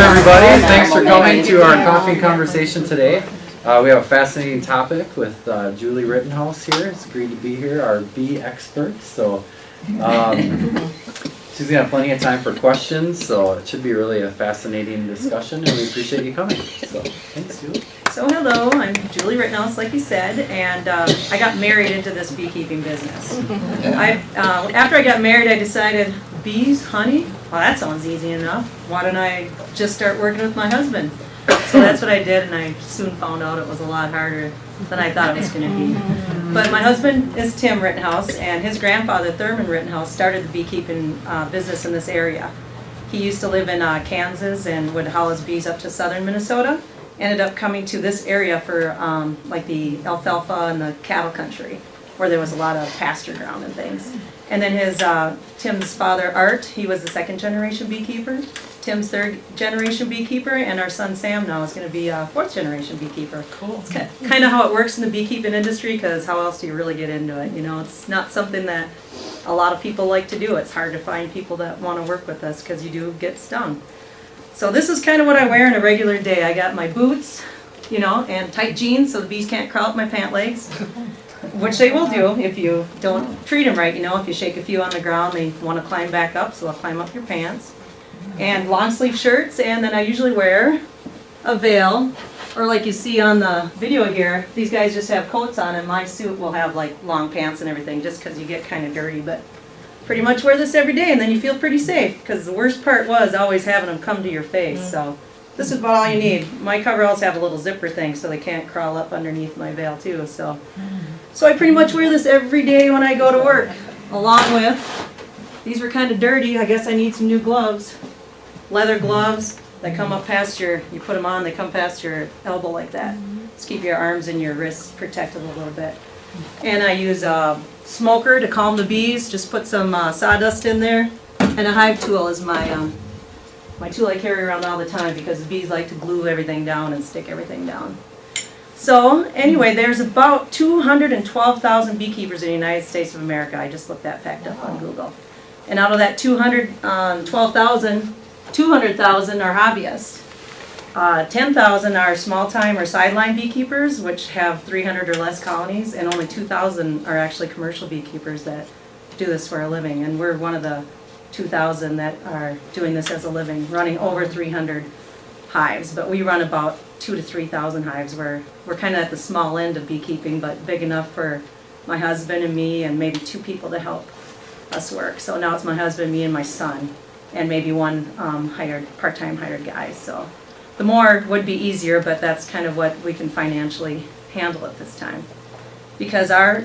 everybody. Thanks for coming to our coffee conversation today. We have a fascinating topic with Julie Rittenhouse here. It's agreed to be here, our bee expert. So she's going to have plenty of time for questions. So it should be really a fascinating discussion, and we appreciate you coming. So thanks, Julie. So hello, I'm Julie Rittenhouse, like you said, and I got married into this beekeeping business. After I got married, I decided, bees, honey? Well, that sounds easy enough. Why don't I just start working with my husband? So that's what I did, and I soon found out it was a lot harder than I thought it was going to be. But my husband is Tim Rittenhouse, and his grandfather, Thurman Rittenhouse, started the beekeeping business in this area. He used to live in Kansas and would haul his bees up to southern Minnesota. Ended up coming to this area for like the alfalfa and the cattle country, where there was a lot of pasture ground and things. And then his Tim's father, Art, he was the second generation beekeeper. Tim's third generation beekeeper, and our son Sam now is going to be a fourth generation beekeeper. Cool. It's kind of how it works in the beekeeping industry, because how else do you really get into it? You know, it's not something that a lot of people like to do. It's hard to find people that want to work with us because you do get stung. So this is kind of what I wear in a regular day. I got my boots, you know, and tight jeans so the bees can't crawl up my pant legs, which they will do if you don't treat them right. You know, if you shake a few on the ground, they want to climb back up, so they'll climb up your pants. And long sleeve shirts, and then I usually wear a veil, or like you see on the video here, these guys just have coats on, and my suit will have like long pants and everything, just because you get kind of dirty. But pretty much wear this every day, and then you feel pretty safe, because the worst part was always having them come to your face. So this is about all you need. My coveralls have a little zipper thing, so they can't crawl up underneath my veil too. So I pretty much wear this every day when I go to work, along with, these were kind of dirty, I guess I need some new gloves. Leather gloves, they come up past your, you put them on, they come past your elbow like that. Just keep your arms and your wrists protected a little bit. And I use a smoker to calm the bees, just put some sawdust in there. And a hive tool is my my tool I carry around all the time, because the bees like to glue everything down and stick everything down. So anyway, there's about 212,000 beekeepers in the United States of America. I just looked that fact up on Google. And out of that 212,000, 200,000 are hobbyists. 10,000 are small-time or sideline beekeepers, which have 300 or less colonies, and only 2,000 are actually commercial beekeepers that do this for a living. And we're one of the 2,000 that are doing this as a living, running over 300 hives. But we run about 2,000 to 3,000 hives. We're kind of at the small end of beekeeping, but big enough for my husband and me and maybe 2 people to help us work. So now it's my husband, me, and my son, and maybe one part-time hired guy. So the more would be easier, but that's kind of what we can financially handle at this time. Because our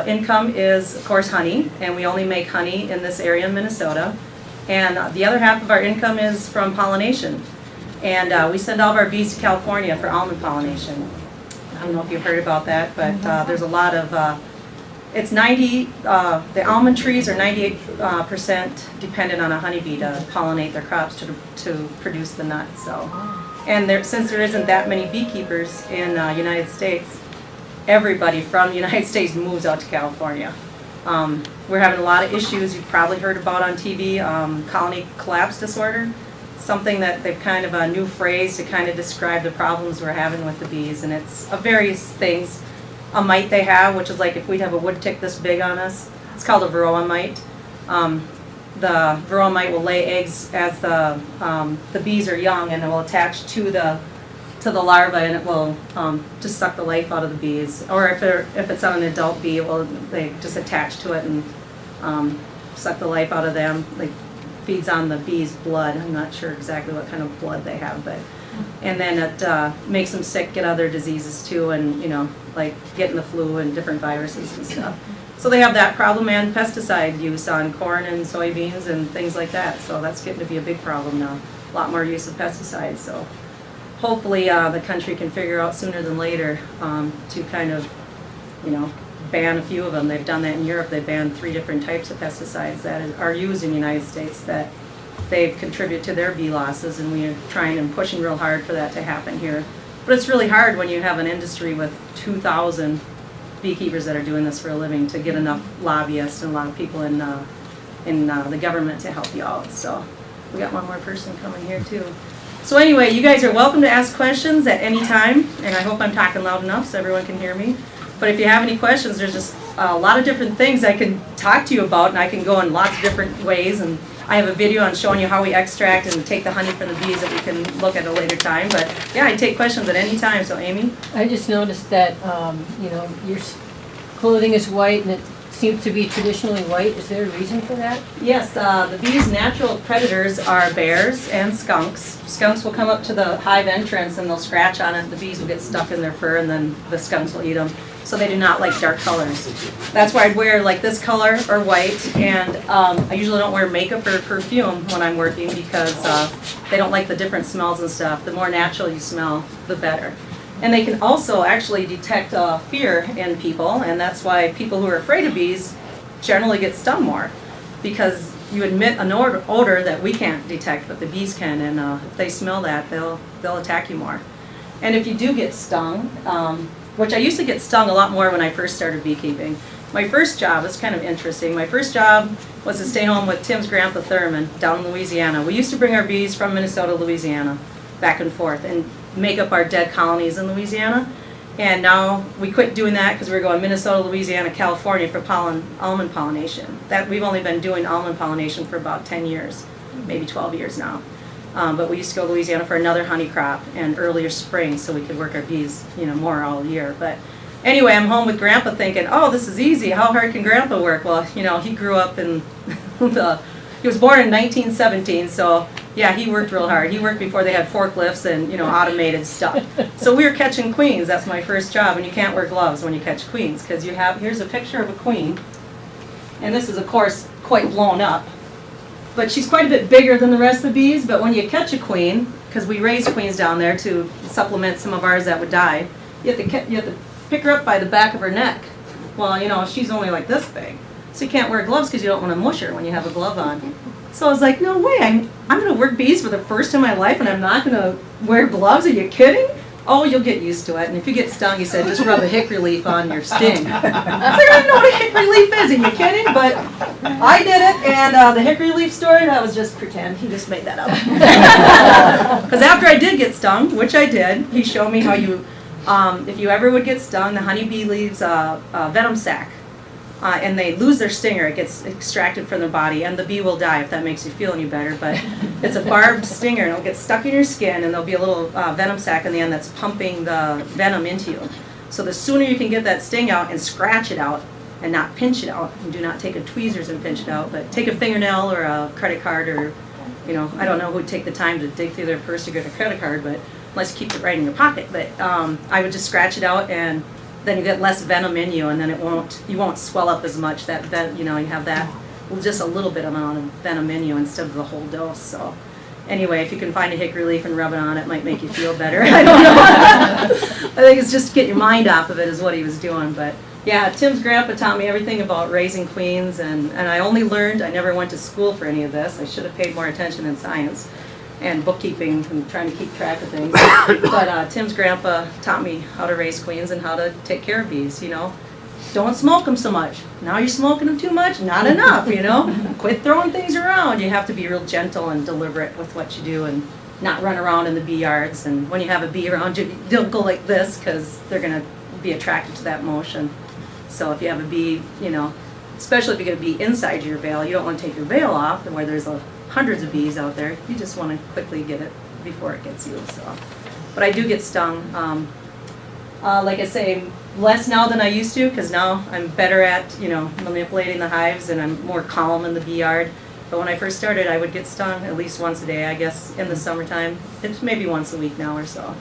income is, of course, honey, and we only make honey in this area in Minnesota. And the other half of our income is from pollination. And we send all of our bees to California for almond pollination. I don't know if you've heard about that, but there's a lot of it's the almond trees are 98% dependent on a honeybee to pollinate their crops to produce the nuts. So, and since there isn't that many beekeepers in the United States, everybody from the United States moves out to California. We're having a lot of issues you've probably heard about on TV, colony collapse disorder, something that they've kind of a new phrase to kind of describe the problems we're having with the bees, and it's of various things. A mite they have, which is like if we'd have a wood tick this big on us, it's called a varroa mite. The varroa mite will lay eggs as the bees are young, and it will attach to the larva, and it will just suck the life out of the bees. Or if it's on an adult bee, they just attach to it and suck the life out of them. Like feeds on the bee's blood. I'm not sure exactly what kind of blood they have, but and then it makes them sick, get other diseases too, and you know, like getting the flu and different viruses and stuff. So they have that problem, and pesticide use on corn and soybeans and things like that. So that's getting to be a big problem now. A lot more use of pesticides. So hopefully the country can figure out sooner than later to kind of, you know, ban a few of them. They've done that in Europe. They banned 3 different types of pesticides that are used in the United States that they've contributed to their bee losses, and we are trying and pushing real hard for that to happen here. But it's really hard when you have an industry with 2,000 beekeepers that are doing this for a living to get enough lobbyists and a lot of people in the government to help you out. So we got one more person coming here too. So anyway, you guys are welcome to ask questions at any time, and I hope I'm talking loud enough so everyone can hear me. But if you have any questions, there's just a lot of different things I can talk to you about, and I can go in lots of different ways. And I have a video on showing you how we extract and take the honey from the bees that we can look at a later time. But yeah, I take questions at any time. So Amy? I just noticed that, your clothing is white and it seems to be traditionally white. Is there a reason for that? Yes, the bees' natural predators are bears and skunks. Skunks will come up to the hive entrance and they'll scratch on it. The bees will get stuck in their fur and then the skunks will eat them. So they do not like dark colors. That's why I'd wear like this color or white, and I usually don't wear makeup or perfume when I'm working because they don't like the different smells and stuff. The more natural you smell, the better. And they can also actually detect fear in people, and that's why people who are afraid of bees generally get stung more, because you emit an odor that we can't detect, but the bees can, and if they smell that, they'll attack you more. And if you do get stung, which I used to get stung a lot more when I first started beekeeping. My first job was kind of interesting. My first job was to stay home with Tim's grandpa Thurman down in Louisiana. We used to bring our bees from Minnesota to Louisiana, back and forth, and make up our dead colonies in Louisiana. And now we quit doing that because we were going Minnesota, Louisiana, California for almond pollination. We've only been doing almond pollination for about 10 years, maybe 12 years now. But we used to go to Louisiana for another honey crop and earlier spring so we could work our bees, more all year. But anyway, I'm home with Grandpa thinking, oh, this is easy. How hard can Grandpa work? Well, he grew up in he was born in 1917, so yeah, he worked real hard. He worked before they had forklifts and, automated stuff. So we were catching queens. That's my first job, and you can't wear gloves when you catch queens because here's a picture of a queen, and this is, of course, quite blown up. But she's quite a bit bigger than the rest of the bees, but when you catch a queen, because we raise queens down there to supplement some of ours that would die, you have to pick her up by the back of her neck. Well, she's only like this big. So you can't wear gloves because you don't want to mush her when you have a glove on. So I was like, no way, I'm going to work bees for the first time in my life and I'm not going to wear gloves? Are you kidding? Oh, you'll get used to it. And if you get stung, he said, just rub a hickory leaf on your sting. I was like, I don't know what a hickory leaf is. Are you kidding? But I did it, and the hickory leaf story, that was just pretend. He just made that up. Because after I did get stung, which I did, he showed me how you, if you ever would get stung, the honeybee leaves a venom sac. And they lose their stinger. It gets extracted from their body, and the bee will die if that makes you feel any better. But it's a barbed stinger, and it'll get stuck in your skin, and there'll be a little venom sac in the end that's pumping the venom into you. So the sooner you can get that sting out and scratch it out and not pinch it out, and do not take a tweezers and pinch it out, but take a fingernail or a credit card or, I don't know who would take the time to dig through their purse to get a credit card, but unless you keep it right in your pocket. But I would just scratch it out, and then you get less venom in you, and then you won't swell up as much. You have that just a little bit amount of venom in you instead of the whole dose. So anyway, if you can find a hickory leaf and rub it on, it might make you feel better. I don't know. I think it's just to get your mind off of it is what he was doing. But yeah, Tim's grandpa taught me everything about raising queens, and I only learned. I never went to school for any of this. I should have paid more attention in science and bookkeeping and trying to keep track of things. But Tim's grandpa taught me how to raise queens and how to take care of bees, Don't smoke them so much. Now you're smoking them too much? Not enough, Quit throwing things around. You have to be real gentle and deliberate with what you do and not run around in the bee yards. And when you have a bee around you, don't go like this because they're going to be attracted to that motion. So if you have a bee, especially if you get a bee inside your veil, you don't want to take your veil off and where there's hundreds of bees out there. You just want to quickly get it before it gets you. So, but I do get stung. Like I say, less now than I used to because now I'm better at manipulating the hives and I'm more calm in the bee yard. But when I first started, I would get stung at least once a day. I guess in the summertime, it's maybe once a week now or so.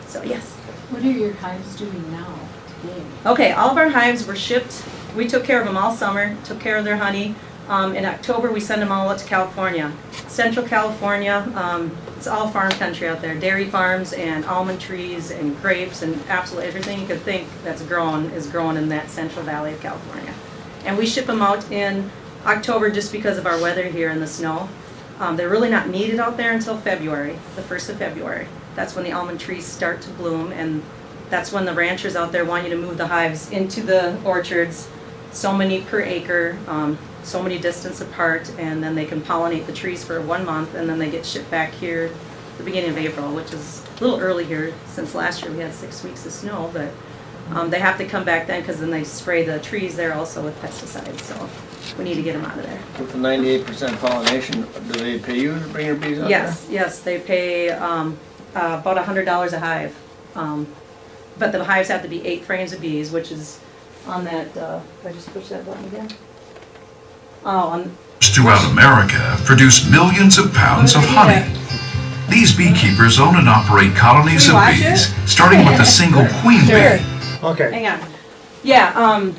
So yes. What are your hives doing now today? Okay, all of our hives were shipped. We took care of them all summer. Took care of their honey. In October, we send them all out to California. Central California, it's all farm country out there. Dairy farms and almond trees and grapes and absolutely everything you could think that's grown is grown in that Central Valley of California. And we ship them out in October just because of our weather here and the snow. They're really not needed out there until February, the 1st of February. That's when the almond trees start to bloom, and that's when the ranchers out there want you to move the hives into the orchards, so many per acre, so many distance apart, and then they can pollinate the trees for 1 month, and then they get shipped back here the beginning of April, which is a little early here since last year we had 6 weeks of snow, but they have to come back then because then they spray the trees there also with pesticides, so we need to get them out of there. With the 98% pollination, do they pay you to bring your bees out Yes, they pay about $100 a hive. But the hives have to be 8 frames of bees, which is on that, did I just push that button again? Oh, throughout America have produced millions of pounds of honey. These beekeepers own and operate colonies of Can we watch bees, it? starting with a single queen bee. Okay. hang on. Yeah,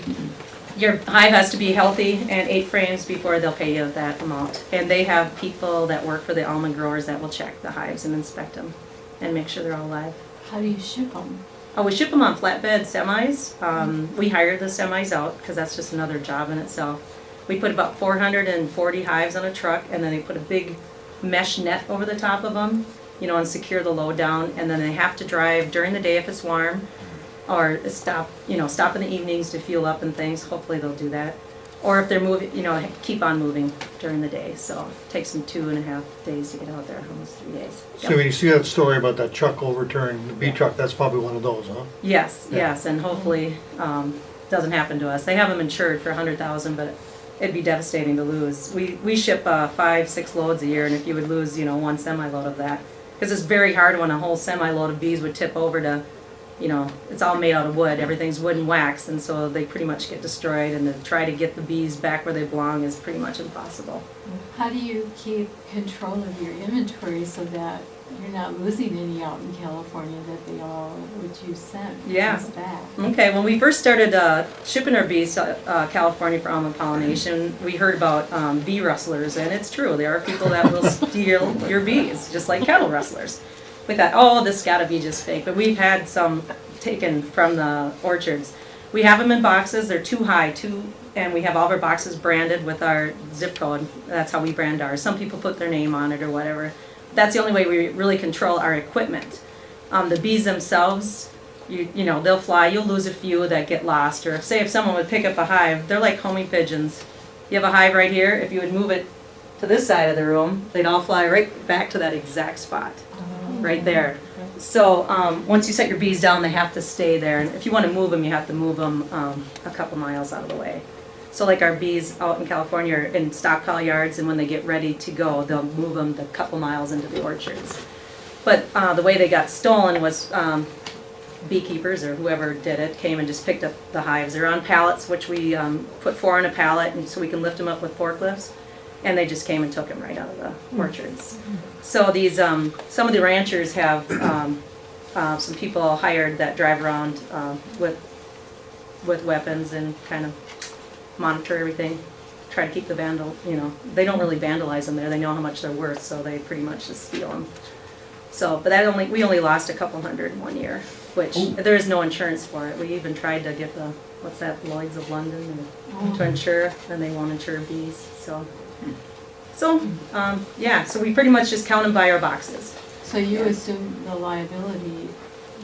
your hive has to be healthy and 8 frames before they'll pay you that amount. And they have people that work for the almond growers that will check the hives and inspect them and make sure they're all live. How do you ship them? Oh, we ship them on flatbed semis. We hire the semis out because that's just another job in itself. We put about 440 hives on a truck, and then they put a big mesh net over the top of them, you know, and secure the load down. And then they have to drive during the day if it's warm, or stop in the evenings to fuel up and things. Hopefully they'll do that. Or if they're moving, keep on moving during the day. So it takes them 2.5 days to get out there, almost 3 days. So when you see that story about that truck overturning, the bee truck, that's probably one of those, huh? Yes, Yeah. yes, and hopefully doesn't happen to us. They have them insured for $100,000, but it'd be devastating to lose. We ship 5-6 loads a year, and if you would lose, one semi-load of that, because it's very hard when a whole semi-load of bees would tip over to, it's all made out of wood. Everything's wood and wax, and so they pretty much get destroyed. And to try to get the bees back where they belong is pretty much impossible. How do you keep control of your inventory so that you're not losing any out in California, that they all, which you sent, Yeah. comes back? Okay, when we first started shipping our bees to California for almond pollination, we heard about bee rustlers, and it's true. There are people that will steal your bees, just like cattle rustlers. We thought, oh, this gotta be just fake, but we've had some taken from the orchards. We have them in boxes. They're too high, and we have all of our boxes branded with our zip code. That's how we brand ours. Some people put their name on it or whatever. That's the only way we really control our equipment. The bees themselves, they'll fly. You'll lose a few that get lost. Or if someone would pick up a hive, they're like homing pigeons. You have a hive right here. If you would move it to this side of the room, they'd all fly right back to that exact spot, right there. So once you set your bees down, they have to stay there. And if you want to move them, you have to move them a couple miles out of the way. So like our bees out in California are in stockpile yards, and when they get ready to go, they'll move them the couple miles into the orchards. But the way they got stolen was beekeepers or whoever did it came and just picked up the hives. They're on pallets, which we put 4 on a pallet, and so we can lift them up with forklifts. And they just came and took them right out of the orchards. So these, some of the ranchers have some people hired that drive around with weapons and kind of monitor everything, try to keep the they don't really vandalize them there. They know how much they're worth, so they pretty much just steal them. So, but we only lost a couple hundred in 1 year, which there is no insurance for it. We even tried to get Lloyd's of London to insure, and they won't insure bees. So we pretty much just count them by our boxes. So you assume the liability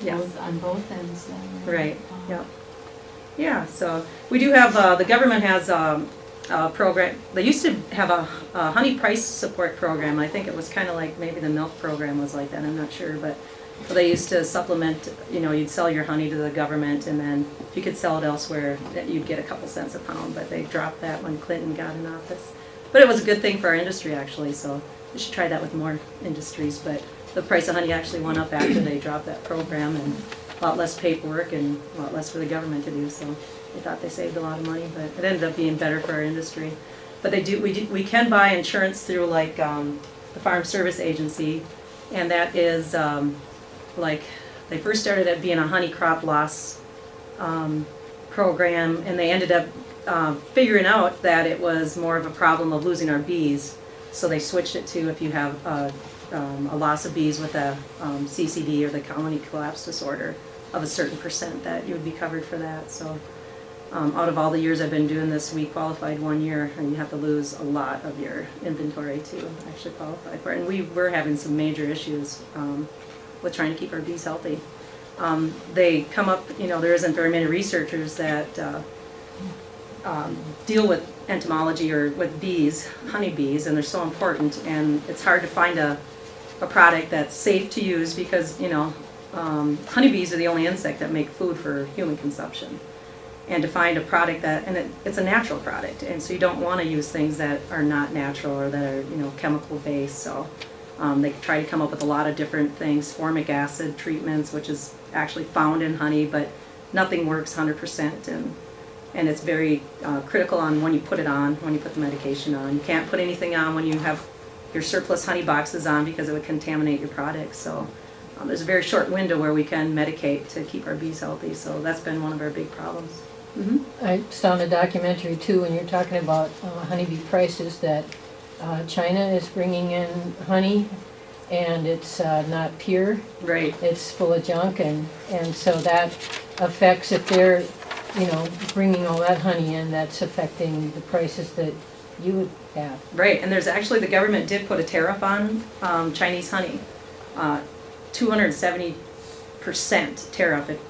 Yes. on both ends then? Right, yep. Yeah, so we do have, the government has a program. They used to have a honey price support program. I think it was kind of like maybe the milk program was like that, I'm not sure. But they used to supplement, you'd sell your honey to the government, and then if you could sell it elsewhere, you'd get a couple cents a pound. But they dropped that when Clinton got in office. But it was a good thing for our industry, actually, so we should try that with more industries. But the price of honey actually went up after they dropped that program, and a lot less paperwork and a lot less for the government to do, so they thought they saved a lot of money, but it ended up being better for our industry. But we can buy insurance through like the Farm Service Agency, and that is they first started at being a honey crop loss program, and they ended up figuring out that it was more of a problem of losing our bees, so they switched it to if you have a loss of bees with a CCD or the colony collapse disorder of a certain percent, that you would be covered for that. So out of all the years I've been doing this, we qualified 1 year, and you have to lose a lot of your inventory to actually qualify for it. And we were having some major issues with trying to keep our bees healthy. They come up, there isn't very many researchers that deal with entomology or with bees, honeybees, and they're so important, and it's hard to find a product that's safe to use because, honeybees are the only insect that make food for human consumption. And to find a product that, and it's a natural product, and so you don't want to use things that are not natural or that are, chemical based. So they try to come up with a lot of different things, formic acid treatments, which is actually found in honey, but nothing works 100%. And it's very critical on when you put it on, when you put the medication on. You can't put anything on when you have your surplus honey boxes on because it would contaminate your product. So there's a very short window where we can medicate to keep our bees healthy. So that's been one of our big problems. I saw in a documentary too, when you're talking about honeybee prices, that China is bringing in honey and it's not pure. Right. It's full of junk, and so that affects, if they're, bringing all that honey in, that's affecting the prices that you would have. Right, and there's actually, the government did put a tariff on Chinese honey, 270% tariff if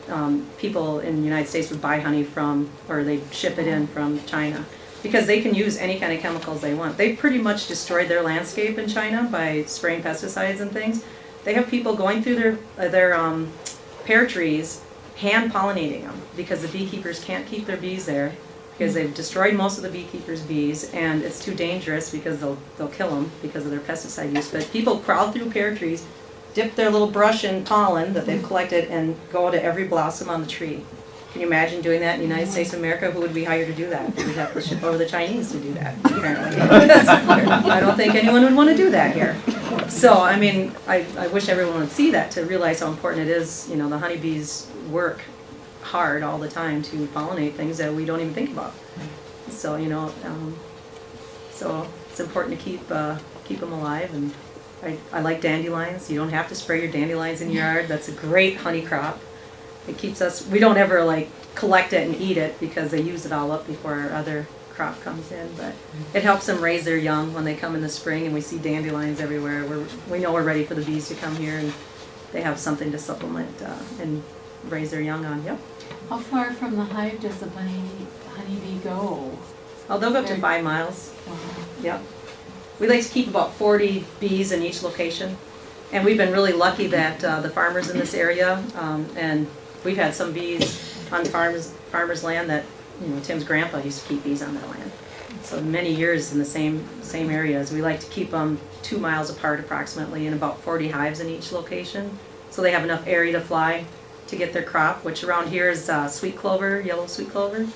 people in the United States would buy honey from, or they'd ship it in from China, because they can use any kind of chemicals they want. They pretty much destroyed their landscape in China by spraying pesticides and things. They have people going through their pear trees, hand pollinating them, because the beekeepers can't keep their bees there because they've destroyed most of the beekeepers' bees, and it's too dangerous because they'll kill them because of their pesticide use. But people crawl through pear trees, dip their little brush in pollen that they've collected, and go to every blossom on the tree. Can you imagine doing that in the United States of America? Who would we hire to do that? We'd have to ship over the Chinese to do that, apparently. I don't think anyone would want to do that here. So, I mean, I wish everyone would see that, to realize how important it is. The honeybees work hard all the time to pollinate things that we don't even think about. So, so it's important to keep them alive. And I like dandelions. You don't have to spray your dandelions in your yard. That's a great honey crop. It keeps us, we don't ever collect it and eat it because they use it all up before our other crop comes in, but it helps them raise their young when they come in the spring, and we see dandelions everywhere. We know we're ready for the bees to come here, and they have something to supplement and raise their young on. Yep. How far from the hive does the honeybee go? Oh, they'll go up to 5 miles. Wow. Yep. We like to keep about 40 bees in each location, and we've been really lucky that the farmers in this area, and we've had some bees on farmers' land that, Tim's grandpa used to keep bees on their land. So many years in the same areas. We like to keep them 2 miles apart approximately, and about 40 hives in each location, so they have enough area to fly to get their crop, which around here is sweet clover, yellow sweet clover,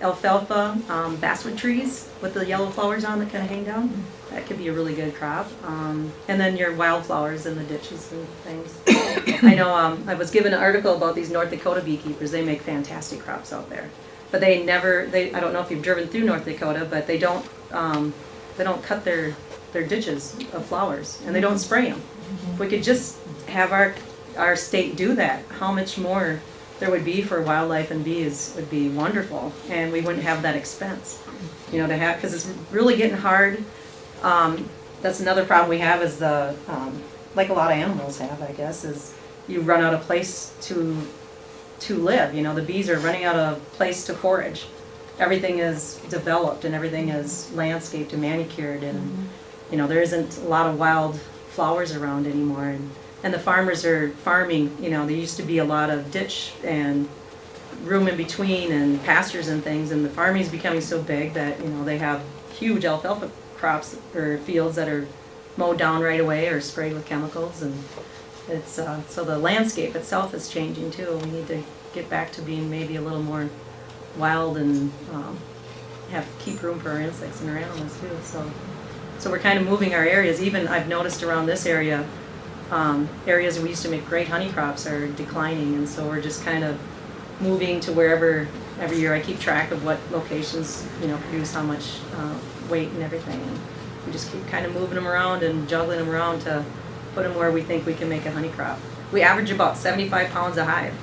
alfalfa, basswood trees with the yellow flowers on that kind of hang down. That could be a really good crop. And then your wildflowers in the ditches and things. I know I was given an article about these North Dakota beekeepers. They make fantastic crops out there. But I don't know if you've driven through North Dakota, but they don't cut their ditches of flowers, and they don't spray them. If we could just have our state do that, how much more there would be for wildlife and bees would be wonderful, and we wouldn't have that expense, to have, because it's really getting hard. That's another problem we have is like a lot of animals have, I guess, is you run out of place to live. The bees are running out of place to forage. Everything is developed and everything is landscaped and manicured, and there isn't a lot of wild flowers around anymore. And the farmers are farming, there used to be a lot of ditch and room in between and pastures and things, and the farming is becoming so big that, they have huge alfalfa crops or fields that are mowed down right away or sprayed with chemicals, and it's so the landscape itself is changing too. We need to get back to being maybe a little more wild and keep room for our insects and our animals too. So we're kind of moving our areas. Even I've noticed around this area, areas where we used to make great honey crops are declining, and so we're just kind of moving to wherever. Every year I keep track of what locations produce how much weight and everything, and we just keep kind of moving them around and juggling them around to put them where we think we can make a honey crop. We average about 75 pounds a hive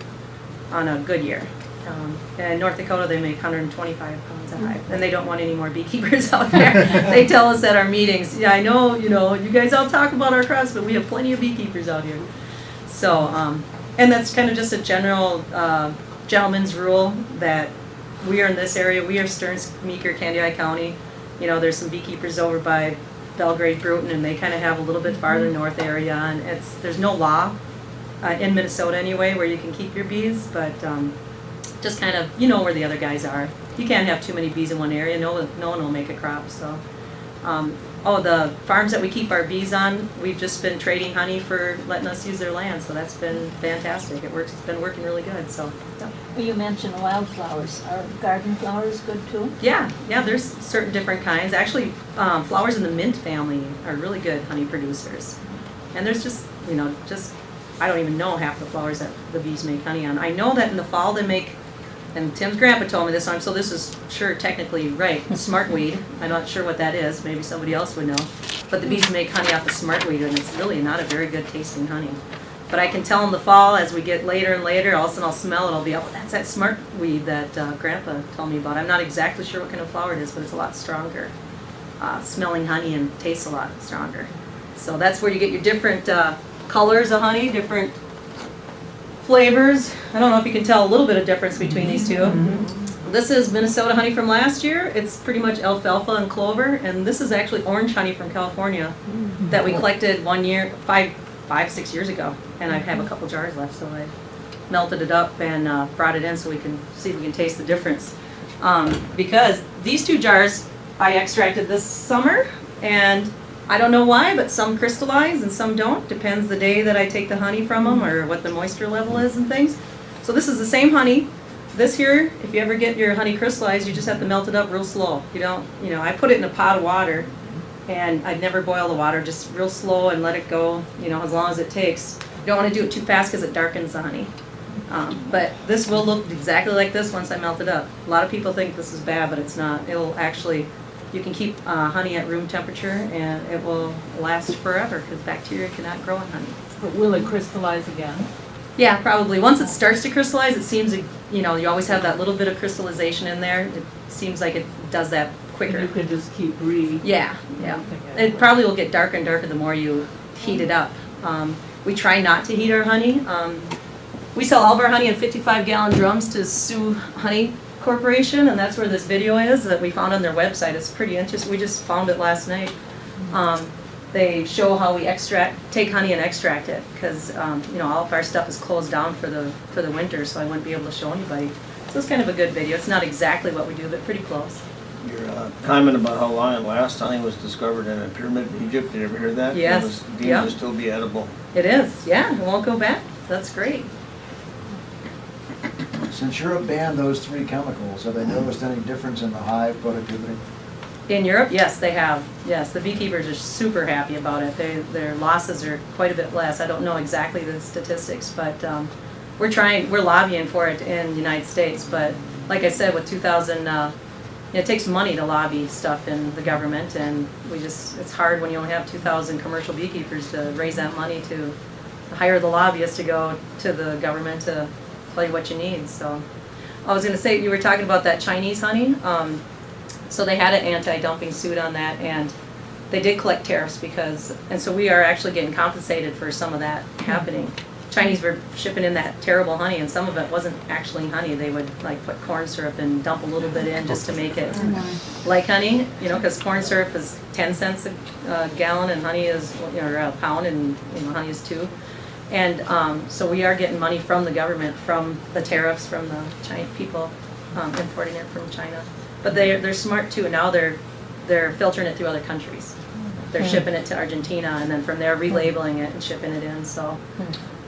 on a good year. And in North Dakota they make 125 pounds a hive, and they don't want any more beekeepers out there. They tell us at our meetings, yeah, I know, you guys all talk about our crops, but we have plenty of beekeepers out here. So, and that's kind of just a general gentleman's rule that we are in this area. We are Stearns, Meeker, Candiai County. There's some beekeepers over by Belgrade, Bruton, and they kind of have a little bit farther north area, and there's no law in Minnesota anyway where you can keep your bees, but just kind of, you know where the other guys are. You can't have too many bees in one area, no one will make a crop, so. The farms that we keep our bees on, we've just been trading honey for letting us use their land, so that's been fantastic. It's been working really good, so. Yeah. Well, you mentioned wildflowers. Are garden flowers good too? Yeah, there's certain different kinds. Actually, flowers in the mint family are really good honey producers. And there's just, I don't even know half the flowers that the bees make honey on. I know that in the fall they make, and Tim's grandpa told me this, so this is sure technically right, smartweed. I'm not sure what that is, maybe somebody else would know. But the bees make honey off the smartweed, and it's really not a very good tasting honey. But I can tell in the fall, as we get later and later, all of a sudden I'll smell it, I'll be, oh, that's that smartweed that Grandpa told me about. I'm not exactly sure what kind of flower it is, but it's a lot stronger. Smelling honey and tastes a lot stronger. So that's where you get your different colors of honey, different flavors. I don't know if you can tell a little bit of difference between these two. This is Minnesota honey from last year. It's pretty much alfalfa and clover, and this is actually orange honey from California that we collected 5-6 years ago, and I have a couple jars left, so I melted it up and brought it in so we can see if we can taste the difference. Because these 2 jars I extracted this summer, and I don't know why, but some crystallize and some don't. Depends the day that I take the honey from them or what the moisture level is and things. So this is the same honey. This here, if you ever get your honey crystallized, you just have to melt it up real slow. You don't, I put it in a pot of water, and I'd never boil the water, just real slow and let it go, as long as it takes. You don't want to do it too fast because it darkens the honey. But this will look exactly like this once I melt it up. A lot of people think this is bad, but it's not. It'll actually, you can keep honey at room temperature and it will last forever because bacteria cannot grow in honey. But will it crystallize again? Yeah, probably. Once it starts to crystallize, it seems, you always have that little bit of crystallization in there. It seems like it does that quicker. And you can just keep Yeah. It probably will get darker and darker the more you heat it up. We try not to heat our honey. We sell all of our honey in 55-gallon drums to Sioux Honey Corporation, and that's where this video is that we found on their website. It's pretty interesting. We just found it last night. They show how we take honey and extract it, because all of our stuff is closed down for the winter, so I wouldn't be able to show anybody. So it's kind of a good video. It's not exactly what we do, but pretty close. Your comment about how long last honey was discovered in a pyramid in Egypt, did you ever hear that? Yes. It was deemed to still be edible. It is, yeah. It won't go back. That's great. Since Europe banned those 3 chemicals, have they noticed any difference in the hive productivity? In Europe, yes, they have. Yes, the beekeepers are super happy about it. Their losses are quite a bit less. I don't know exactly the statistics, but we're lobbying for it in the United States. But like I said, with 2000, it takes money to lobby stuff in the government, and it's hard when you only have 2,000 commercial beekeepers to raise that money to hire the lobbyists to go to the government to tell you what you need. So I was going to say, you were talking about that Chinese honey. So they had an anti-dumping suit on that, and they did collect tariffs and so we are actually getting compensated for some of that happening. Chinese were shipping in that terrible honey, and some of it wasn't actually honey. They would put corn syrup and dump a little bit in just to make it like honey, because corn syrup is 10 cents a gallon and honey is, or a pound, and honey is 2. And so we are getting money from the government, from the tariffs, from the Chinese people importing it from China. But they're smart too, and now they're filtering it through other countries. They're shipping it to Argentina, and then from there relabeling it and shipping it in. So,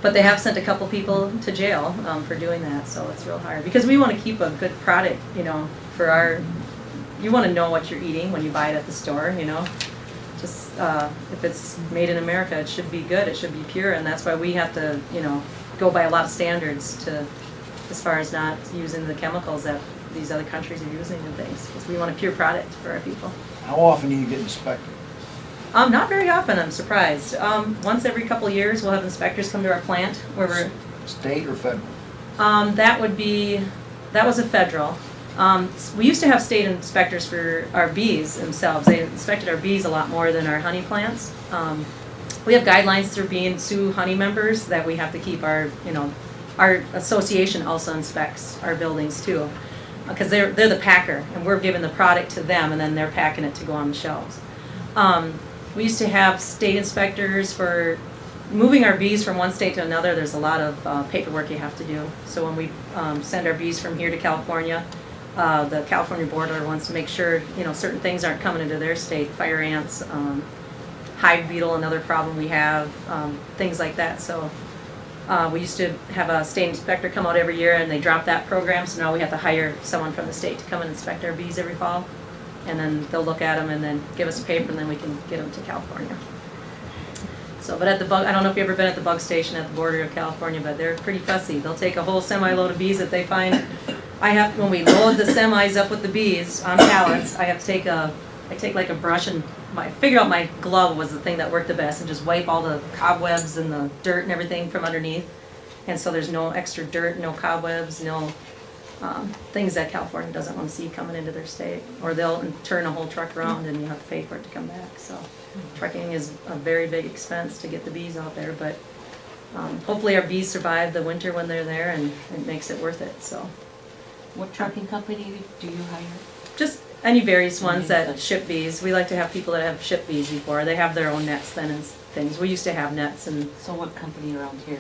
but they have sent a couple people to jail for doing that. So it's real hard because we want to keep a good product. For our, you want to know what you're eating when you buy it at the store. Just if it's made in America, it should be good. It should be pure, and that's why we have to go by a lot of standards as far as not using the chemicals that these other countries are using and things, because we want a pure product for our people. How often do you get inspected? Not very often, I'm surprised. Once every couple of years, we'll have inspectors come to our plant where we're... State or federal? That was a federal. We used to have state inspectors for our bees themselves. They inspected our bees a lot more than our honey plants. We have guidelines through being Sioux Honey members that we have to keep our association also inspects our buildings too. Because they're the packer, and we're giving the product to them, and then they're packing it to go on the shelves. We used to have state inspectors for moving our bees from one state to another. There's a lot of paperwork you have to do. So when we send our bees from here to California, the California border wants to make sure, you know, certain things aren't coming into their state. Fire ants, hive beetle, another problem we have, things like that. So we used to have a state inspector come out every year, and they dropped that program. So now we have to hire someone from the state to come and inspect our bees every fall. And then they'll look at them and then give us a paper, and then we can get them to California. So, but at the bug, I don't know if you've ever been at the bug station at the border of California, but they're pretty fussy. They'll take a whole semi-load of bees that they find. When we load the semis up with the bees on pallets, I take like a brush, and I figured out my glove was the thing that worked the best, and just wipe all the cobwebs and the dirt and everything from underneath. And so there's no extra dirt, no cobwebs, no things that California doesn't want to see coming into their state. Or they'll turn a whole truck around and you have to pay for it to come back. So trucking is a very big expense to get the bees out there, but hopefully our bees survive the winter when they're there, and it makes it worth it. So What trucking company do you hire? just any various ones that ship bees. We like to have people that have shipped bees before. They have their own nets then and things. We used to have nets, and So what company around here?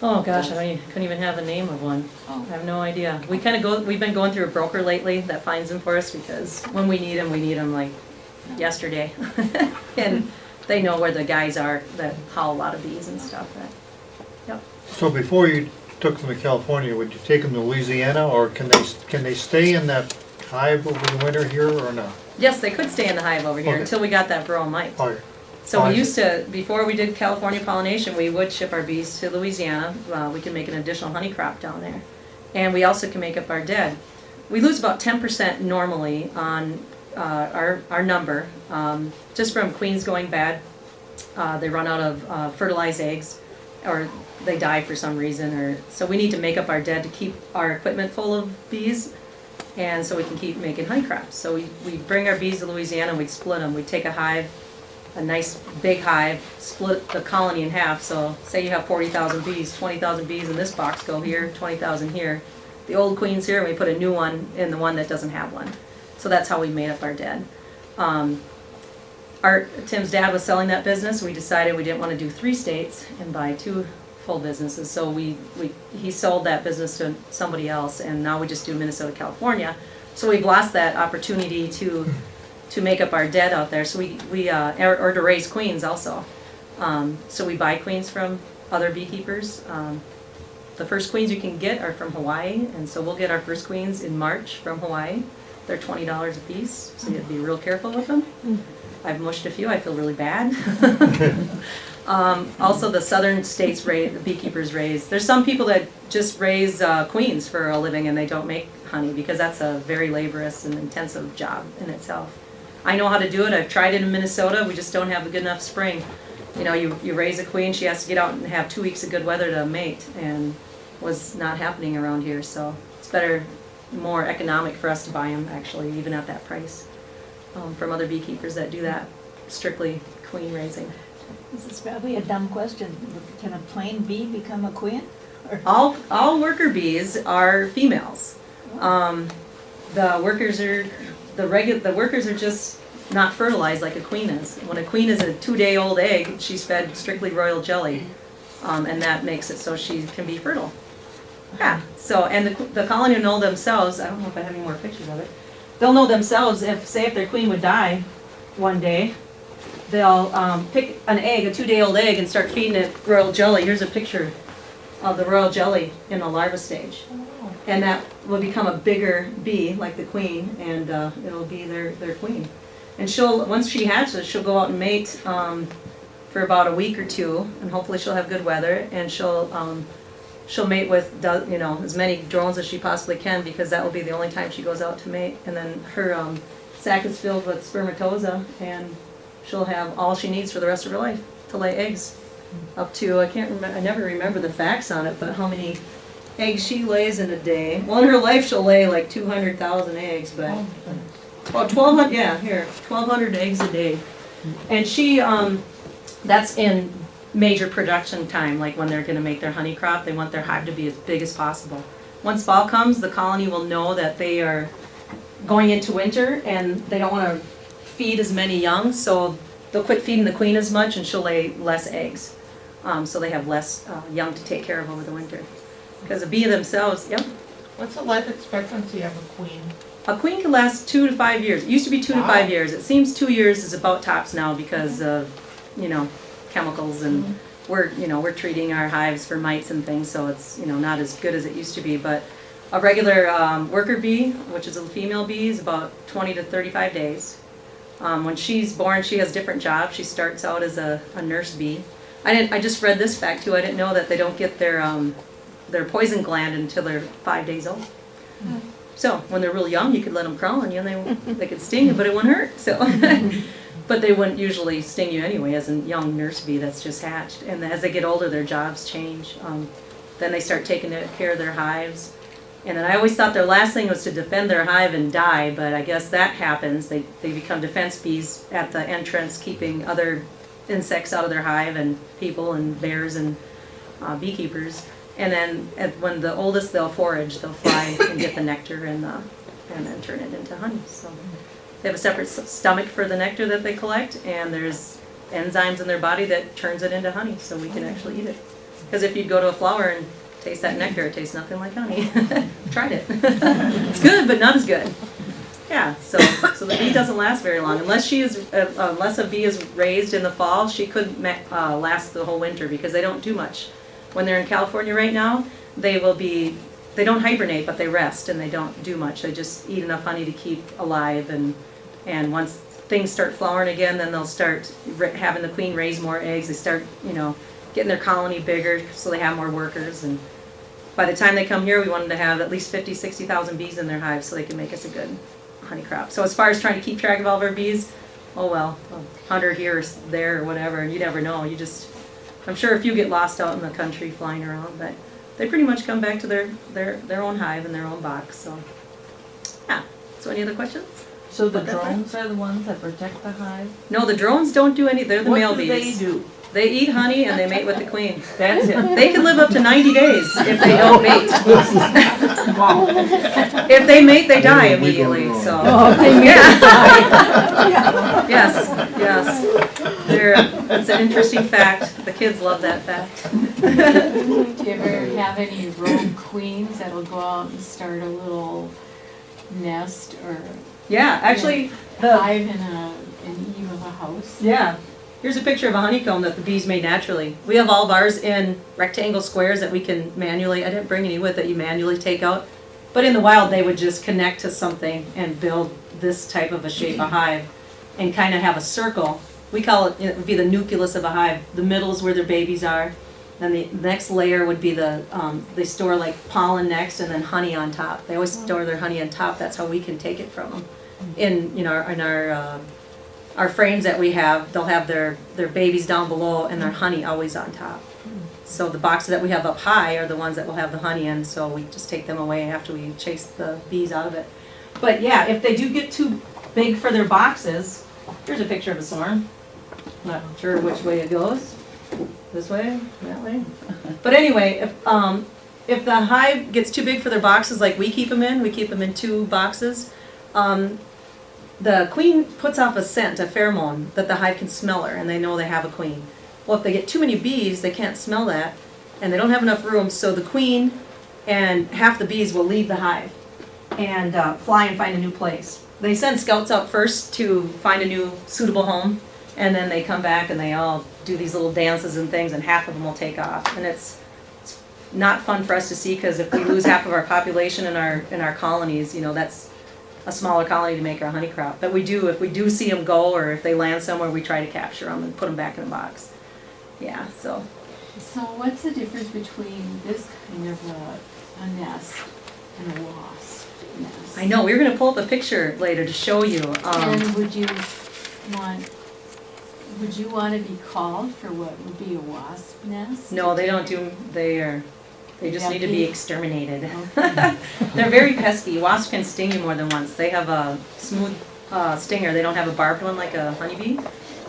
oh gosh, couldn't even have a name of one. Oh. I have no idea. We've been going through a broker lately that finds them for us, because when we need them like yesterday. And they know where the guys are that haul a lot of bees and stuff. Yep. So before you took them to California, would you take them to Louisiana, or can they stay in that hive over the winter here or not? Yes, they could stay in the hive over here Okay. until we got that burrow mite. Oh, So I we see. used to, before we did California pollination, we would ship our bees to Louisiana. We can make an additional honey crop down there. And we also can make up our dead. We lose about 10% normally on our number, just from queens going bad. They run out of fertilized eggs, or they die for some reason. So we need to make up our dead to keep our equipment full of bees, and so we can keep making honey crops. So we bring our bees to Louisiana, and we'd split them. We'd take a hive, a nice big hive, split the colony in half. So say you have 40,000 bees, 20,000 bees in this box go here, 20,000 here. The old queen's here, and we put a new one in the one that doesn't have one. So that's how we made up our dead. Tim's dad was selling that business. We decided we didn't want to do 3 states and buy 2 full businesses. So he sold that business to somebody else, and now we just do Minnesota, California. So we've lost that opportunity to make up our dead out there. So or to raise queens also. So we buy queens from other beekeepers. The first queens you can get are from Hawaii, and so we'll get our first queens in March from Hawaii. They're $20 a piece, so you have to be real careful with them. I've mushed a few. I feel really bad. Also, the southern states the beekeepers raise. There's some people that just raise queens for a living, and they don't make honey, because that's a very laborious and intensive job in itself. I know how to do it. I've tried it in Minnesota. We just don't have a good enough spring. You know, you raise a queen, she has to get out and have 2 weeks of good weather to mate, and was not happening around here. So it's more economic for us to buy them, actually, even at that price, from other beekeepers that do that strictly queen raising. This is probably a dumb question. Can a plain bee become a queen? All worker bees are females. The workers are just not fertilized like a queen is. When a queen is a 2-day-old egg, she's fed strictly royal jelly, and that makes it so she can be fertile. Yeah. So, and the colony will know themselves. I don't know if I have any more pictures of it. They'll know themselves if their queen would die one day, they'll pick an egg, a 2-day-old egg, and start feeding it royal jelly. Here's a picture of the royal jelly in the larva stage. And that will become a bigger bee, like the queen, and it'll be their queen. And once she hatches, she'll go out and mate for about a week or 2, and hopefully she'll have good weather, and she'll mate with as many drones as she possibly can, because that will be the only time she goes out to mate. And then her sac is filled with spermatoza, and she'll have all she needs for the rest of her life to lay eggs. Up to, I never remember the facts on it, but how many eggs she lays in a day. Well, in her life she'll lay like 200,000 eggs, but 1,200, 1,200 eggs a day. And she, that's in major production time, like when they're going to make their honey crop. They want their hive to be as big as possible. Once fall comes, the colony will know that they are going into winter, and they don't want to feed as many young, so they'll quit feeding the queen as much and she'll lay less eggs. So they have less young to take care of over the winter. Because a bee themselves, yep. What's the life expectancy of a queen? A queen can last 2 to 5 years. It used to be 2 to 5 years. It seems 2 years is about tops now because of, chemicals and we're treating our hives for mites and things, so it's, not as good as it used to be. But a regular worker bee, which is a female bee, is about 20 to 35 days. When she's born, she has different jobs. She starts out as a nurse bee. I just read this fact too. I didn't know that they don't get their poison gland until they're 5 days old. So when they're real young, you could let them crawl on you and they could sting you, but it wouldn't hurt. So, but they wouldn't usually sting you anyway as a young nurse bee that's just hatched. And as they get older, their jobs change. Then they start taking care of their hives. And then I always thought their last thing was to defend their hive and die, but I guess that happens. They become defense bees at the entrance, keeping other insects out of their hive and people and bears and beekeepers. And then when the oldest, they'll forage. They'll fly and get the nectar and then turn it into honey. So they have a separate stomach for the nectar that they collect, and there's enzymes in their body that turns it into honey, so we can actually eat it. Because if you'd go to a flower and taste that nectar, it tastes nothing like honey. Tried it. It's good, but not as good. Yeah, so the bee doesn't last very long unless unless a bee is raised in the fall. She couldn't last the whole winter because they don't do much. When they're in California right now, they don't hibernate, but they rest and they don't do much. They just eat enough honey to keep alive, and once things start flowering again, then they'll start having the queen raise more eggs. They start, getting their colony bigger so they have more workers, and by the time they come here, we want them to have at least 50, 60,000 bees in their hives so they can make us a good honey crop. So as far as trying to keep track of all of our bees, 100 here or there or whatever, you never know. I'm sure if you get lost out in the country flying around, but they pretty much come back to their own hive and their own box. So, yeah. So any other questions? So the drones are the ones that protect the hive? No, the drones don't do any. They're the male bees. What do they do? They eat honey and they mate with the queen. That's it. They can live up to 90 days if they don't mate. If they mate, they die immediately. So, yes. It's an interesting fact. The kids love that fact. Do you ever have any rogue queens that'll go out and start a little nest or? Yeah, actually, hive in an eave of a house? Yeah. Here's a picture of a honeycomb that the bees made naturally. We have all of ours in rectangle squares that we can manually, I didn't bring any with that you manually take out, but in the wild they would just connect to something and build this type of a shape of hive and kind of have a circle. We call it, it would be the nucleus of a hive. The middle is where their babies are. Then the next layer would be they store like pollen next and then honey on top. They always store their honey on top. That's how we can take it from them. In our frames that we have, they'll have their babies down below and their honey always on top. So the boxes that we have up high are the ones that will have the honey in, so we just take them away after we chase the bees out of it. But yeah, if they do get too big for their boxes, here's a picture of a swarm. Not sure which way it goes. This way, that way. But anyway, if the hive gets too big for their boxes like we keep them in 2 boxes, the queen puts off a scent, a pheromone, that the hive can smell her, and they know they have a queen. Well, if they get too many bees, they can't smell that, and they don't have enough room, so the queen and half the bees will leave the hive and fly and find a new place. They send scouts out first to find a new suitable home, and then they come back and they all do these little dances and things, and half of them will take off. And it's not fun for us to see, because if we lose half of our population in our colonies, that's a smaller colony to make our honey crop. But if we do see them go, or if they land somewhere, we try to capture them and put them back in a box. Yeah, so. So what's the difference between this kind of a nest and a wasp nest? I know, we're going to pull up a picture later to show you. And would you want to be called for what would be a wasp nest? No, they don't do, they just need to be exterminated. Okay. They're very pesky. Wasps can sting you more than once. They have a smooth stinger. They don't have a barbed one like a honeybee.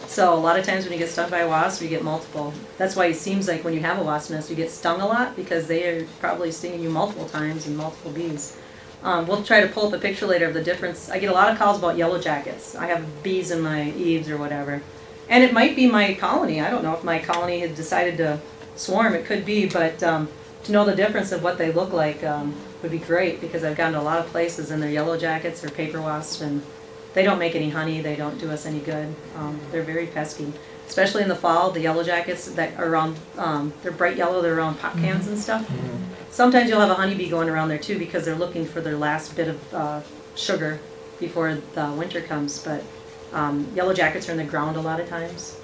So a lot of times when you get stung by a wasp, you get multiple. That's why it seems like when you have a wasp nest, you get stung a lot, because they are probably stinging you multiple times and multiple bees. We'll try to pull up a picture later of the difference. I get a lot of calls about yellow jackets. I have bees in my eaves or whatever. And it might be my colony. I don't know if my colony had decided to swarm. It could be, but to know the difference of what they look like would be great, because I've gone to a lot of places and they're yellow jackets or paper wasps, and they don't make any honey. They don't do us any good. They're very pesky, especially in the fall. The yellow jackets that are around, they're bright yellow. They're around pop cans and stuff. Sometimes you'll have a honeybee going around there too, because they're looking for their last bit of sugar before the winter comes. But yellow jackets are in the ground a lot of times,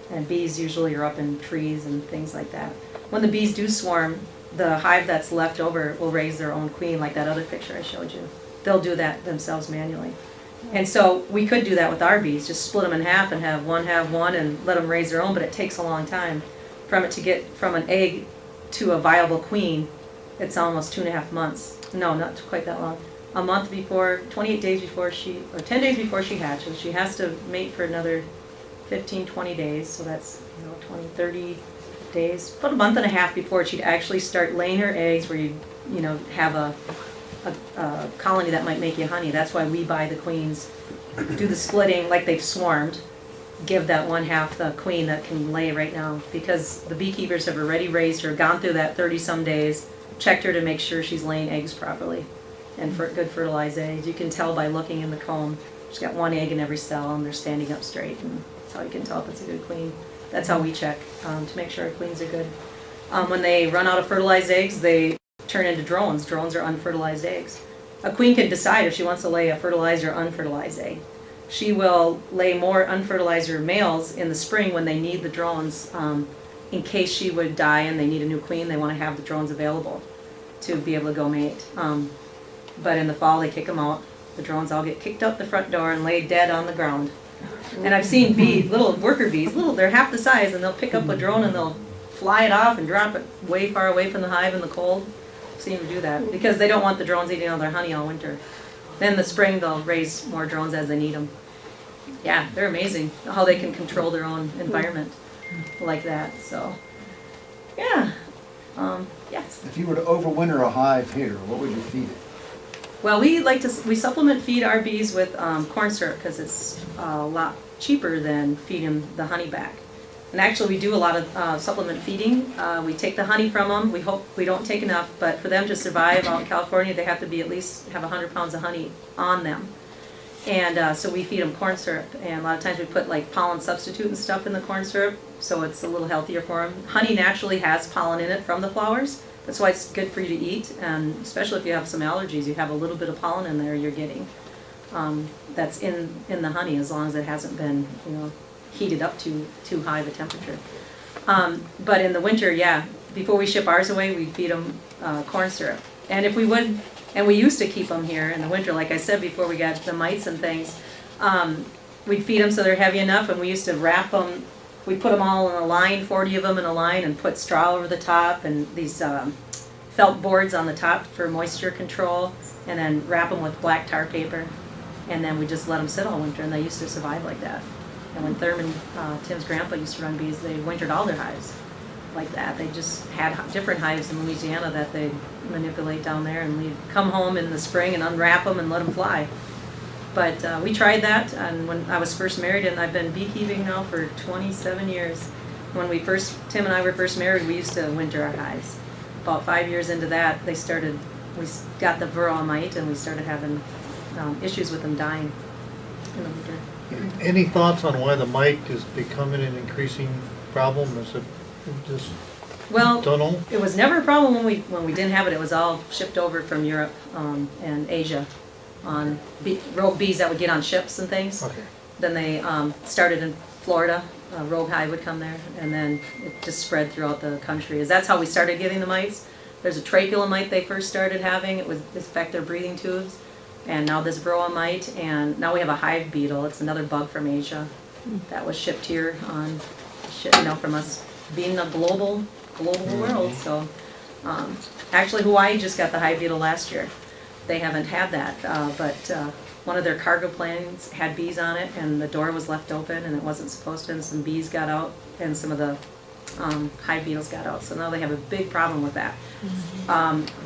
and bees usually are up in trees and things like that. When the bees do swarm, the hive that's left over will raise their own queen, like that other picture I showed you. They'll do that themselves manually. And so we could do that with our bees, just split them in half and have one and let them raise their own, but it takes a long time from it to get from an egg to a viable queen. It's almost 2.5 months. No, not quite that long. A month before, 28 days before she, or 10 days before she hatches. She has to mate for another 15, 20 days, so that's 20, 30 days. About a month and a half before she'd actually start laying her eggs, where you have a colony that might make you honey. That's why we buy the queens, do the splitting like they've swarmed, give that one half the queen that can lay right now, because the beekeepers have already raised her, gone through that 30-some days, checked her to make sure she's laying eggs properly and for good fertilized eggs. You can tell by looking in the comb. She's got one egg in every cell and they're standing up straight, and that's how you can tell if it's a good queen. That's how we check to make sure our queens are good. When they run out of fertilized eggs, they turn into drones. Drones are unfertilized eggs. A queen can decide if she wants to lay a fertilized or unfertilized egg. She will lay more unfertilized males in the spring when they need the drones. In case she would die and they need a new queen, they want to have the drones available to be able to go mate. But in the fall, they kick them out. The drones all get kicked out the front door and laid dead on the ground. And I've seen bees, little worker bees, they're half the size, and they'll pick up a drone and they'll fly it off and drop it way far away from the hive in the cold. I've seen them do that because they don't want the drones eating all their honey all winter. Then in the spring, they'll raise more drones as they need them. Yeah, they're amazing how they can control their own environment like that. So, yeah, yes. If you were to overwinter a hive here, what would you feed it? Well, we supplement feed our bees with corn syrup because it's a lot cheaper than feeding the honey back. And actually, we do a lot of supplement feeding. We take the honey from them. We hope we don't take enough, but for them to survive out in California, they have to be at least have 100 pounds of honey on them. And so we feed them corn syrup, and a lot of times we put like pollen substitute and stuff in the corn syrup, so it's a little healthier for them. Honey naturally has pollen in it from the flowers. That's why it's good for you to eat, and especially if you have some allergies, you have a little bit of pollen in there you're getting. That's in the honey, as long as it hasn't been, heated up to too high of a temperature. But in the winter, yeah, before we ship ours away, we feed them corn syrup. And if we would, and we used to keep them here in the winter, like I said before, we got the mites and things. We'd feed them so they're heavy enough, and we used to wrap them. We put them all in a line, 40 of them in a line, and put straw over the top and these felt boards on the top for moisture control, and then wrap them with black tar paper. And then we just let them sit all winter, and they used to survive like that. And when Thurman, Tim's grandpa, used to run bees, they wintered all their hives like that. They just had different hives in Louisiana that they'd manipulate down there, and we'd come home in the spring and unwrap them and let them fly. But we tried that, and when I was first married, and I've been beekeeping now for 27 years. When Tim and I were first married, we used to winter our hives. About 5 years into that, we got the varroa mite, and we started having issues with them dying in the winter. Any thoughts on why the mite is becoming an increasing problem? Is it just, well, don't know? It was never a problem when we didn't have it. It was all shipped over from Europe and Asia on rogue bees that would get on ships and things. Okay. Then they started in Florida. A rogue hive would come there, and then it just spread throughout the country. That's how we started getting the mites. There's a tracheal mite they first started having. It would affect their breathing tubes. And now this varroa mite, and now we have a hive beetle. It's another bug from Asia that was shipped here on, from us being a global world. So actually Hawaii just got the hive beetle last year. They haven't had that, but one of their cargo planes had bees on it, and the door was left open, and it wasn't supposed to, and some bees got out, and some of the hive beetles got out. So now they have a big problem with that.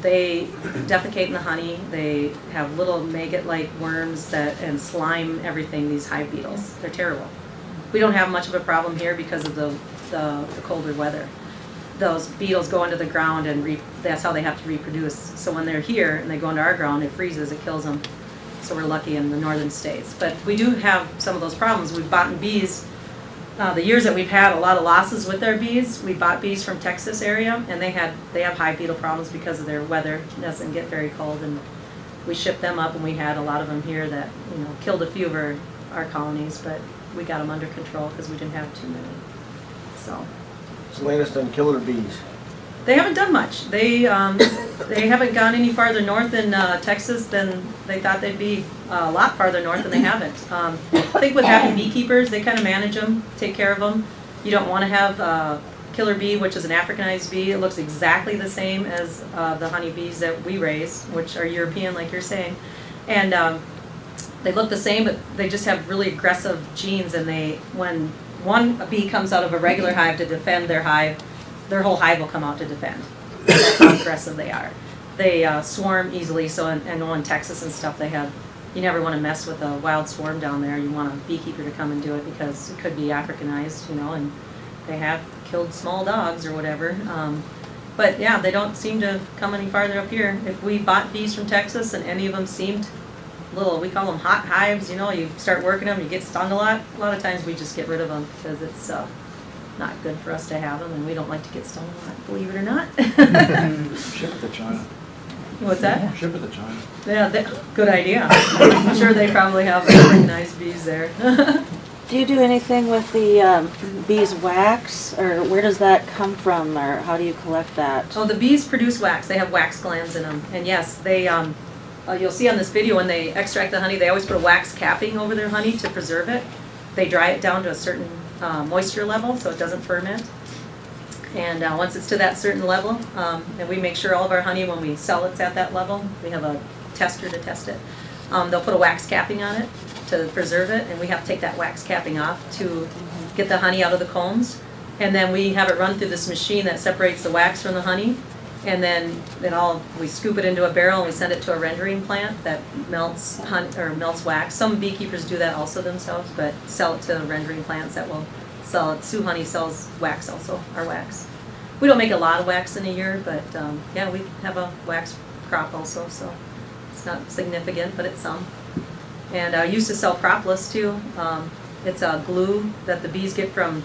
They defecate in the honey. They have little maggot-like worms and slime everything, these hive beetles. They're terrible. We don't have much of a problem here because of the colder weather. Those beetles go into the ground and that's how they have to reproduce. So when they're here and they go into our ground, it freezes, it kills them. So we're lucky in the northern states. But we do have some of those problems. We've bought bees. The years that we've had a lot of losses with our bees, we bought bees from Texas area, and they have hive beetle problems because of their weather. It doesn't get very cold, and we shipped them up, and we had a lot of them here that killed a few of our colonies, but we got them under control because we didn't have too many. So. It's the latest on killer bees. They haven't done much. They haven't gone any farther north in Texas than they thought they'd be. A lot farther north, and they haven't. I think with having beekeepers, they kind of manage them, take care of them. You don't want to have killer bee, which is an Africanized bee. It looks exactly the same as the honeybees that we raise, which are European, like you're saying. And they look the same, but they just have really aggressive genes. And when one bee comes out of a regular hive to defend their hive, their whole hive will come out to defend. That's how aggressive they are. They swarm easily. So in Texas and stuff, you never want to mess with a wild swarm down there. You want a beekeeper to come and do it because it could be Africanized, and they have killed small dogs or whatever. But yeah, they don't seem to come any farther up here. If we bought bees from Texas and any of them seemed little, we call them hot hives, you start working them, you get stung a lot of times we just get rid of them because it's not good for us to have them, and we don't like to get stung a lot, believe it or not. Ship it to China. What's that? Ship it to China. Yeah, good idea. I'm sure they probably have very nice bees there. Do you do anything with the bees' wax, or where does that come from, or how do you collect that? Oh, the bees produce wax. They have wax glands in them, and yes, they. You'll see on this video when they extract the honey, they always put a wax capping over their honey to preserve it. They dry it down to a certain moisture level so it doesn't ferment. And once it's to that certain level, and we make sure all of our honey, when we sell it's at that level, we have a tester to test it. They'll put a wax capping on it to preserve it, and we have to take that wax capping off to get the honey out of the combs. And then we have it run through this machine that separates the wax from the honey. And then we scoop it into a barrel and we send it to a rendering plant that melts wax. Some beekeepers do that also themselves, but sell it to rendering plants that will sell it. Sioux Honey sells wax also, our wax. We don't make a lot of wax in a year, but yeah, we have a wax crop also, so it's not significant, but it's some. And I used to sell propolis too. It's a glue that the bees get from,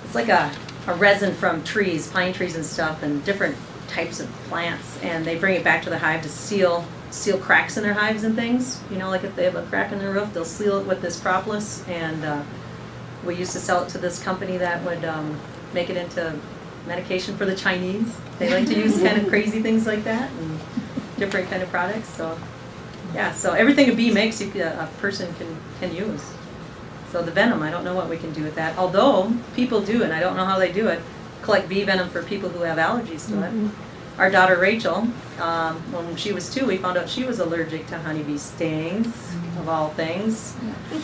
it's like a resin from trees, pine trees and stuff, and different types of plants, and they bring it back to the hive to seal cracks in their hives and things. Like if they have a crack in their roof, they'll seal it with this propolis, and we used to sell it to this company that would make it into medication for the Chinese. They like to use kind of crazy things like that and different kind of products. So yeah, so everything a bee makes, a person can use. So the venom, I don't know what we can do with that. Although people do, and I don't know how they do it, collect bee venom for people who have allergies to it. Our daughter Rachel, when she was 2, we found out she was allergic to honeybee stings, of all things.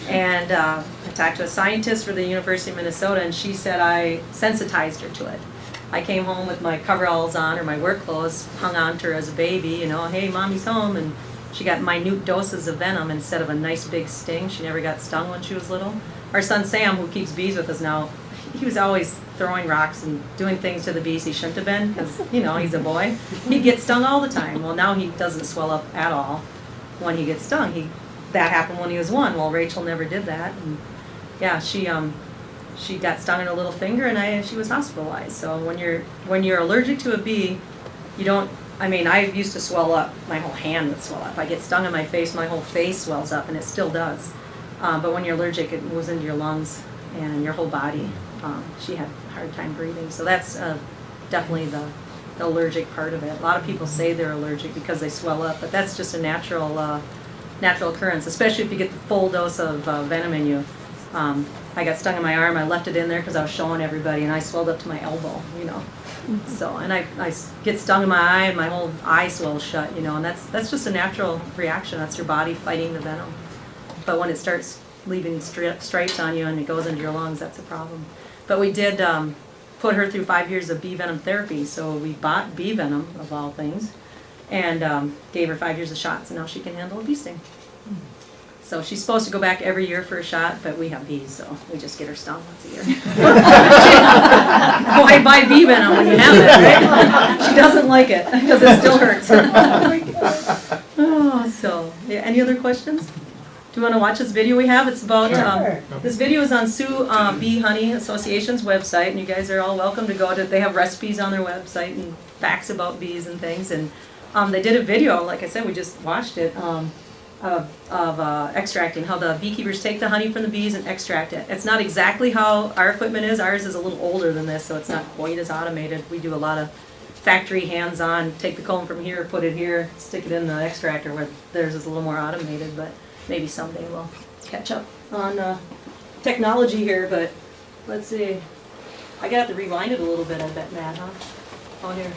And I talked to a scientist for the University of Minnesota, and she said I sensitized her to it. I came home with my coveralls on or my work clothes, hung on to her as a baby, hey, mommy's home, and she got minute doses of venom instead of a nice big sting. She never got stung when she was little. Our son Sam, who keeps bees with us now, he was always throwing rocks and doing things to the bees he shouldn't have been because, he's a boy. He'd get stung all the time. Well, now he doesn't swell up at all when he gets stung. That happened when he was 1. Well, Rachel never did that. And yeah, she got stung in her little finger, and she was hospitalized. So when you're allergic to a bee, I used to swell up. My whole hand would swell up. I get stung in my face, my whole face swells up, and it still does. But when you're allergic, it moves into your lungs and your whole body. She had a hard time breathing. So that's definitely the allergic part of it. A lot of people say they're allergic because they swell up, but that's just a natural occurrence, especially if you get the full dose of venom in you. I got stung in my arm. I left it in there because I was showing everybody, and I swelled up to my elbow, So, and I get stung in my eye, and my whole eye swells shut, and that's just a natural reaction. That's your body fighting the venom. But when it starts leaving stripes on you and it goes into your lungs, that's a problem. But we did put her through 5 years of bee venom therapy. So we bought bee venom, of all things, and gave her 5 years of shots, and now she can handle a bee sting. So she's supposed to go back every year for a shot, but we have bees, so we just get her stung once a year. Why buy bee venom when you have it, right? She doesn't like it because it still hurts. Oh, so, yeah, any other questions? Do you want to watch this video we have? It's about, this video is on Sioux Bee Honey Association's website, and you guys are all welcome to go to, they have recipes on their website and facts about bees and things, and they did a video, like I said, we just watched it, of extracting, how the beekeepers take the honey from the bees and extract it. It's not exactly how our equipment is. Ours is a little older than this, so it's not quite as automated. We do a lot of factory hands-on, take the comb from here, put it here, stick it in the extractor, where theirs is a little more automated, but maybe someday we'll catch up on technology here, but let's see. I got to rewind it a little bit, I bet, Matt, huh? Oh, here.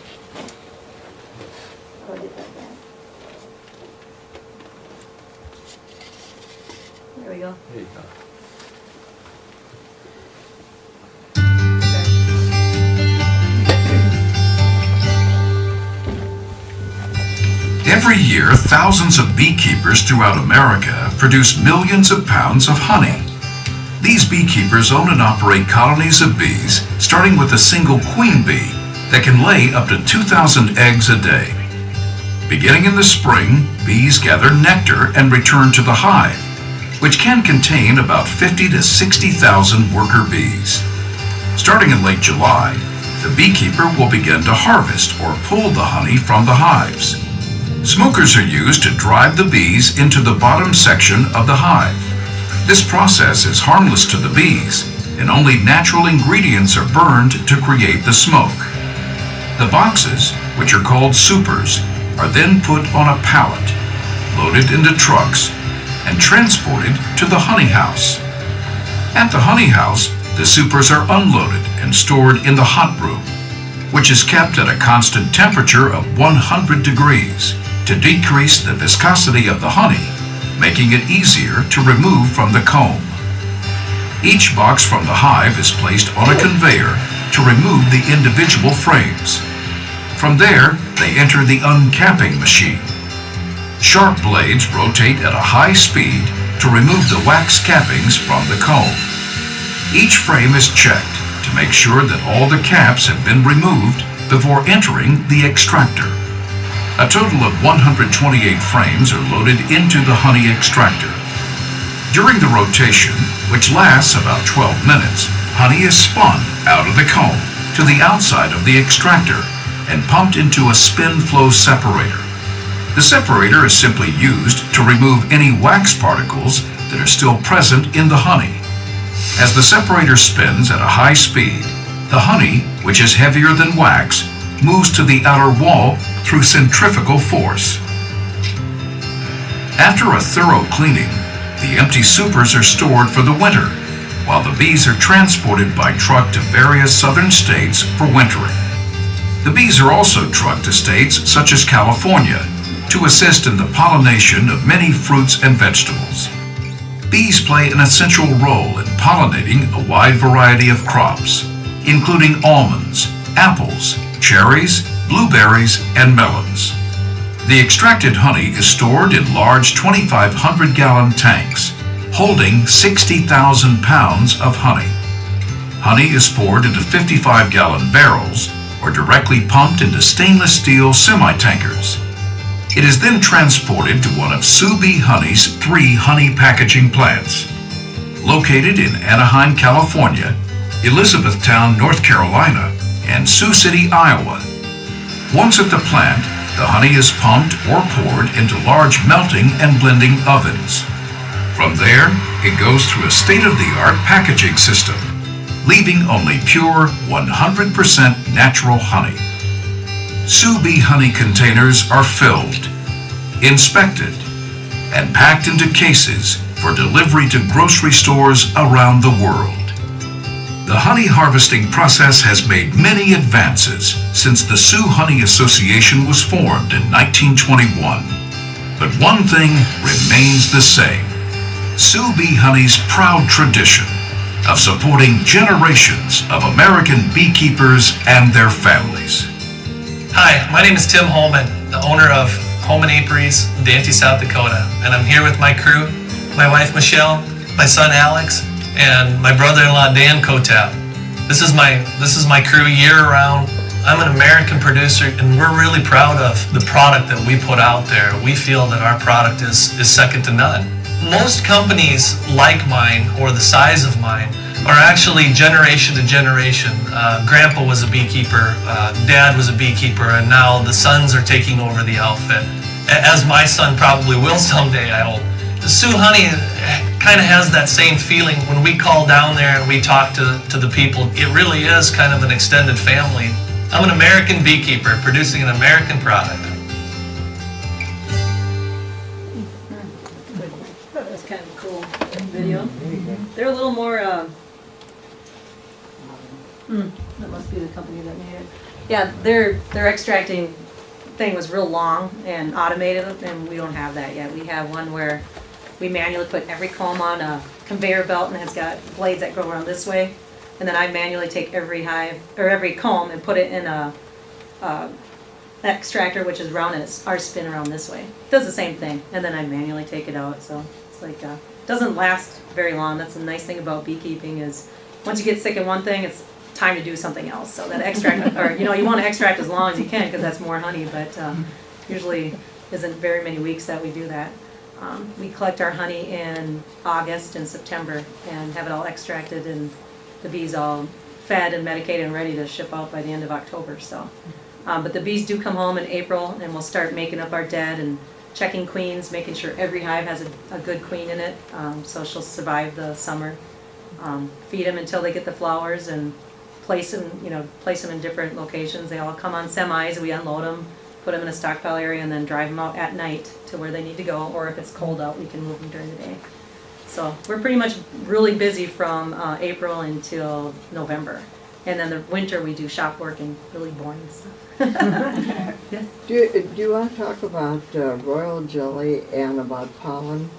How do I get that back? There we go. There you go. Every year, thousands of beekeepers throughout America produce millions of pounds of honey. These beekeepers own and operate colonies of bees, starting with a single queen bee that can lay up to 2,000 eggs a day. Beginning in the spring, bees gather nectar and return to the hive, which can contain about 50 to 60,000 worker bees. Starting in late July, the beekeeper will begin to harvest or pull the honey from the hives. Smokers are used to drive the bees into the bottom section of the hive. This process is harmless to the bees, and only natural ingredients are burned to create the smoke. The boxes, which are called supers, are then put on a pallet, loaded into trucks, and transported to the honey house. At the honey house, the supers are unloaded and stored in the hot room, which is kept at a constant temperature of 100 degrees to decrease the viscosity of the honey, making it easier to remove from the comb. Each box from the hive is placed on a conveyor to remove the individual frames. From there, they enter the uncapping machine. Sharp blades rotate at a high speed to remove the wax cappings from the comb. Each frame is checked to make sure that all the caps have been removed before entering the extractor. A total of 128 frames are loaded into the honey extractor. During the rotation, which lasts about 12 minutes, honey is spun out of the comb to the outside of the extractor and pumped into a spin flow separator. The separator is simply used to remove any wax particles that are still present in the honey. As the separator spins at a high speed, the honey, which is heavier than wax, moves to the outer wall through centrifugal force. After a thorough cleaning, the empty supers are stored for the winter, while the bees are transported by truck to various southern states for wintering. The bees are also trucked to states such as California to assist in the pollination of many fruits and vegetables. Bees play an essential role in pollinating a wide variety of crops, including almonds, apples, cherries, blueberries, and melons. The extracted honey is stored in large 2,500-gallon tanks, holding 60,000 pounds of honey. Honey is poured into 55-gallon barrels or directly pumped into stainless steel semi-tankers. It is then transported to one of Sioux Bee Honey's 3 honey packaging plants. Located in Anaheim, California, Elizabethtown, North Carolina, and Sioux City, Iowa. Once at the plant, the honey is pumped or poured into large melting and blending ovens. From there, it goes through a state-of-the-art packaging system, leaving only pure 100% natural honey. Sioux Bee honey containers are filled, inspected, and packed into cases for delivery to grocery stores around the world. The honey harvesting process has made many advances since the Sioux Honey Association was formed in 1921. But one thing remains the same: Sioux Bee Honey's proud tradition of supporting generations of American beekeepers and their families. Hi, my name is Tim Holman, the owner of Home and Apiaries in Dante, South Dakota, and I'm here with my crew, my wife Michelle, my son Alex, and my brother-in-law Dan Kotab. This is my crew year-round. I'm an American producer, and we're really proud of the product that we put out there. We feel that our product is second to none. Most companies like mine, or the size of mine, are actually generation to generation. Grandpa was a beekeeper, Dad was a beekeeper, and now the sons are taking over the outfit, as my son probably will someday, I hope. Sioux Honey kind of has that same feeling when we call down there and we talk to the people. It really is kind of an extended family. I'm an American beekeeper producing an American product. That was kind of a cool video. They're a little more, that must be the company that made it. Yeah, their extracting thing was real long and automated, and we don't have that yet. We have one where we manually put every comb on a conveyor belt, and it's got blades that go around this way. And then I manually take every hive, or every comb, and put it in a extractor, which is round, and ours spin around this way. It does the same thing, and then I manually take it out. So it's like, doesn't last very long. That's the nice thing about beekeeping is once you get sick of one thing, it's time to do something else. So that extract, or you want to extract as long as you can because that's more honey, but usually isn't very many weeks that we do that. We collect our honey in August and September and have it all extracted and the bees all fed and medicated and ready to ship out by the end of October. So, but the bees do come home in April, and we'll start making up our dead and checking queens, making sure every hive has a good queen in it, so she'll survive the summer. Feed them until they get the flowers and place them in different locations. They all come on semis. We unload them, put them in a stockpile area, and then drive them out at night to where they need to go. Or if it's cold out, we can move them during the day. So we're pretty much really busy from April until November. And then the winter we do shop work and really boring stuff. Yes. Do you want to talk about royal jelly and about pollen?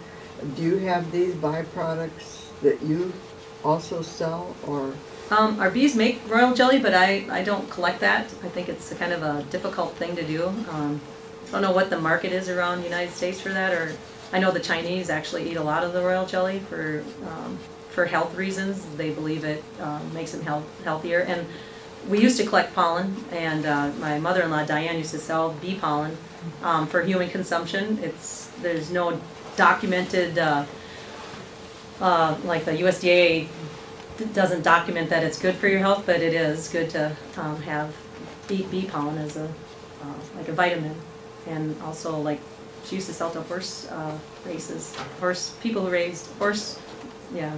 Do you have these byproducts that you also sell, or? Our bees make royal jelly, but I don't collect that. I think it's kind of a difficult thing to do. I don't know what the market is around the United States for that, or I know the Chinese actually eat a lot of the royal jelly for health reasons. They believe it makes them healthier. And we used to collect pollen, and my mother-in-law Diane used to sell bee pollen for human consumption. There's no documented, like the USDA doesn't document that it's good for your health, but it is good to have bee pollen as like a vitamin. And also, like, she used to sell to horse races, people who raised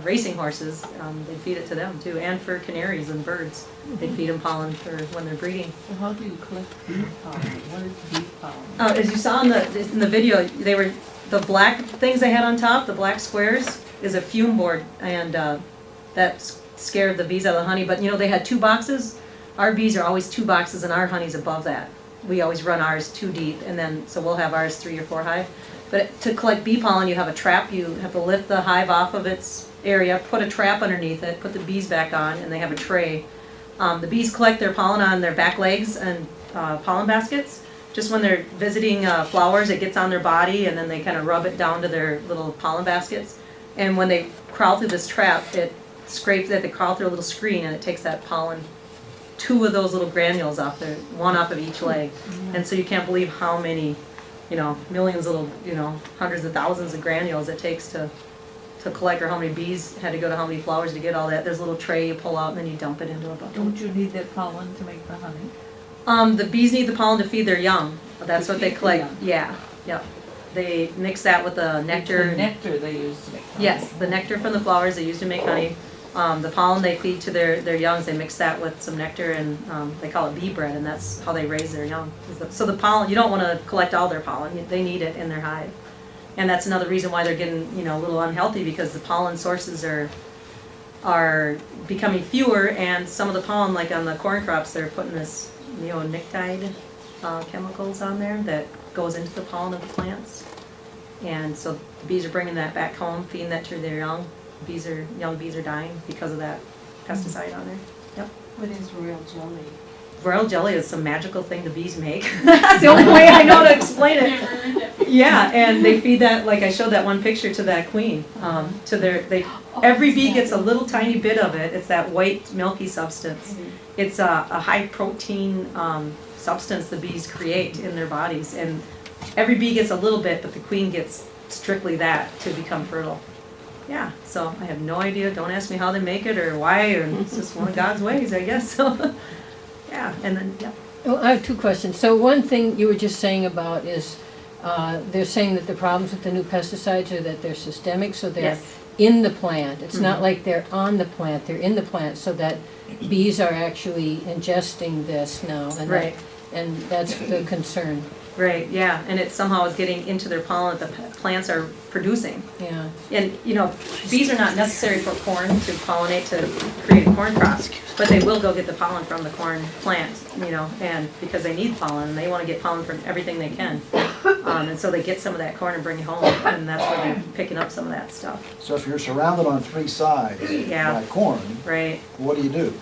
racing horses. They feed it to them too, and for canaries and birds. They feed them pollen for when they're breeding. So how do you collect bee pollen? What is bee pollen? As you saw in the video, they were the black things they had on top. The black squares is a fume board, and that scared the bees out of the honey. But they had 2 boxes. Our bees are always 2 boxes, and our honey's above that. We always run ours 2 deep, and then so we'll have ours 3 or 4 hive. But to collect bee pollen, you have a trap. You have to lift the hive off of its area, put a trap underneath it, put the bees back on, and they have a tray. The bees collect their pollen on their back legs and pollen baskets. Just when they're visiting flowers, it gets on their body, and then they kind of rub it down to their little pollen baskets. And when they crawl through this trap, it scrapes it. They crawl through a little screen, and it takes that pollen. 2 of those little granules off there, 1 off of each leg. And so you can't believe how many, millions of little, hundreds of thousands of granules it takes to collect, or how many bees had to go to how many flowers to get all that. There's a little tray you pull out, and then you dump it into a bucket. Don't you need that pollen to make the honey? The bees need the pollen to feed their young. That's what they collect. Yeah, yep. They mix that with the nectar. It's the nectar they use to make honey. Yes, the nectar from the flowers they use to make honey. The pollen they feed to their youngs, they mix that with some nectar, and they call it bee bread, and that's how they raise their young. So the pollen, you don't want to collect all their pollen. They need it in their hive. And that's another reason why they're getting a little unhealthy, because the pollen sources are becoming fewer, and some of the pollen, like on the corn crops, they're putting this neonicotide chemicals on there that goes into the pollen of the plants. And so the bees are bringing that back home, feeding that to their young. Young bees are dying because of that pesticide on there. Yep. What is royal jelly? royal jelly is some magical thing the bees make. That's the only way I know to explain it. Yeah, and they feed that, like I showed that one picture to that queen. Every bee gets a little tiny bit of it. It's that white milky substance. It's a high protein substance the bees create in their bodies, and every bee gets a little bit, but the queen gets strictly that to become fertile. Yeah, so I have no idea. Don't ask me how they make it or why, or it's just one of God's ways, I guess. So, yeah, and then, yeah. Well, I have two questions. So one thing you were just saying about is they're saying that the problems with the new pesticides are that they're systemic, so they're in the plant. It's not like they're on the plant, they're in the plant, so that bees are actually ingesting this now. And and that's the concern. Right, yeah, and it somehow is getting into their pollen that the plants are producing. Yeah. And, you know, bees are not necessary for corn to pollinate to create a corn crop, but they will go get the pollen from the corn plant, you know, and because they need pollen, and they want to get pollen from everything they can. And so they get some of that corn and bring it home, and that's where they're picking up some of that stuff. So if you're surrounded on three sides by corn, what do you do?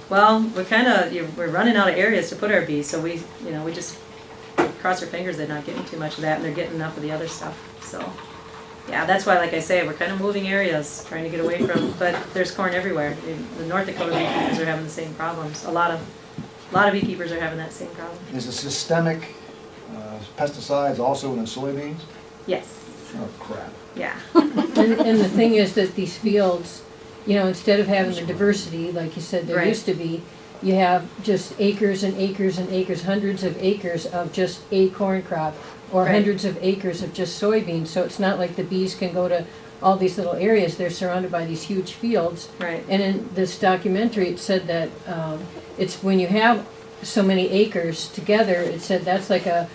Well, we're running out of areas to put our bees, so we just cross our fingers they're not getting too much of that, and they're getting enough of the other stuff. So, yeah, that's why, like I say, we're kind of moving areas, trying to get away from. But there's corn everywhere. The North Dakota beekeepers are having the same problems. A lot of beekeepers are having that same problem. Is the systemic pesticides also in the soybeans? Yes. Oh crap. Yeah. And the thing is that these fields, you know, instead of having the diversity, like you said, there used to be, you have just acres and acres and acres, hundreds of acres of just a corn crop, or hundreds of acres of just soybeans. So it's not like the bees can go to all these little areas. They're surrounded by these huge fields. Right. And in this documentary, it said that it's when you have so many acres together, it said that's like a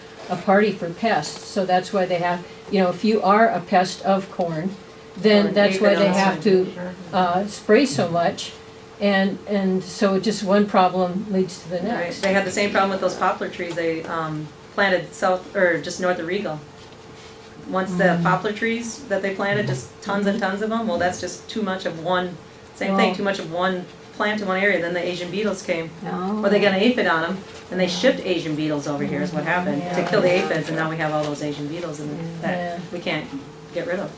party for pests. So that's why they have, you know, if you are a pest of corn, then that's why they have to spray so much. And so just one problem leads to the next. Right. They had the same problem with those poplar trees they planted south or just north of Regal. Once the poplar trees that they planted, just tons and tons of them, well, that's just too much of one, too much of one plant in one area. Then the Asian beetles came. Well, they got an aphid on them, and they shipped Asian beetles over here is what happened, to kill the aphids, and now we have all those Asian beetles that we can't get rid of.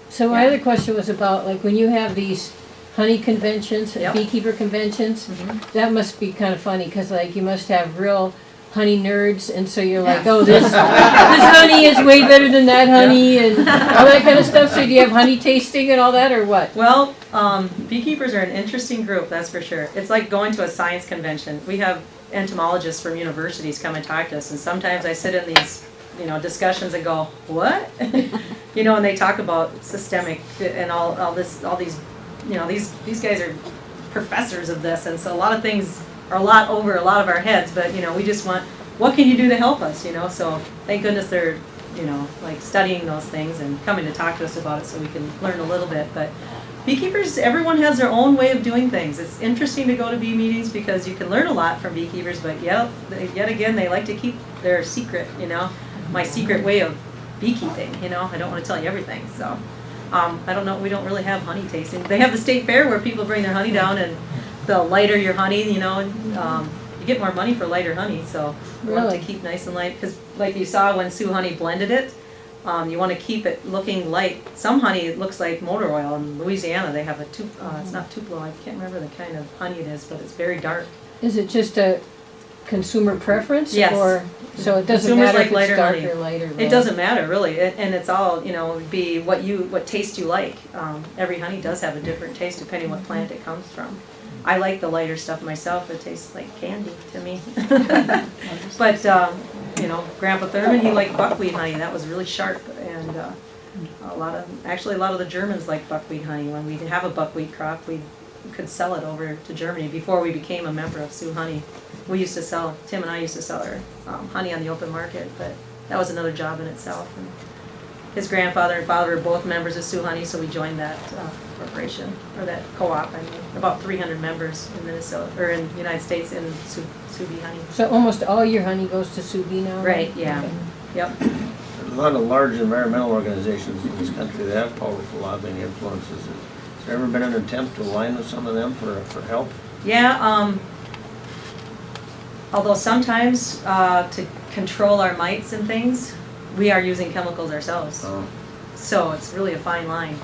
So my other question was about, like, when you have these honey conventions, beekeeper conventions, that must be kind of funny, because like you must have real honey nerds, and so you're like, oh, this honey is way better than that honey, and all that kind of stuff. So do you have honey tasting and all that, or what? Well, beekeepers are an interesting group, that's for sure. It's like going to a science convention. We have entomologists from universities come and talk to us, and sometimes I sit in these discussions and go, what? And they talk about systemic and all these these guys are professors of this, and so a lot of things are a lot over a lot of our heads, but we just want, what can you do to help us, so thank goodness they're like studying those things and coming to talk to us about it so we can learn a little bit. But beekeepers, everyone has their own way of doing things. It's interesting to go to bee meetings because you can learn a lot from beekeepers, but yet again they like to keep their secret, my secret way of beekeeping, I don't want to tell you everything. So I don't know, we don't really have honey tasting. They have the state fair where people bring their honey down, and the lighter your honey, you get more money for lighter honey. So we want to keep nice and light, because like you saw when Sioux Honey blended it, you want to keep it looking light. Some honey looks like motor oil. In Louisiana they have it's not Tupelo, I can't remember the kind of honey it is, but it's very dark. Is it just a consumer preference? Yes. Or so it doesn't Consumers matter like if it's lighter dark honey. or lighter? It doesn't matter really, and it's all would be what taste you like. Every honey does have a different taste depending what plant it comes from. I like the lighter stuff myself. It tastes like candy to me. But Grandpa Thurman, he liked buckwheat honey. That was really sharp, and a lot of the Germans like buckwheat honey. When we have a buckwheat crop, we could sell it over to Germany. Before we became a member of Sioux Honey, Tim and I used to sell our honey on the open market, but that was another job in itself. And his grandfather and father were both members of Sioux Honey, so we joined that corporation, or that co-op. About 300 members in Minnesota, or in the United States, in Sioux Bee Honey. So almost all your honey goes to Sioux Bee now? Right, yeah. Okay. Yep. There's a lot of large environmental organizations in this country that have powerful lobbying influences. Has there ever been an attempt to align with some of them for help? Yeah, although sometimes to control our mites and things, we are using chemicals ourselves. So it's really a fine line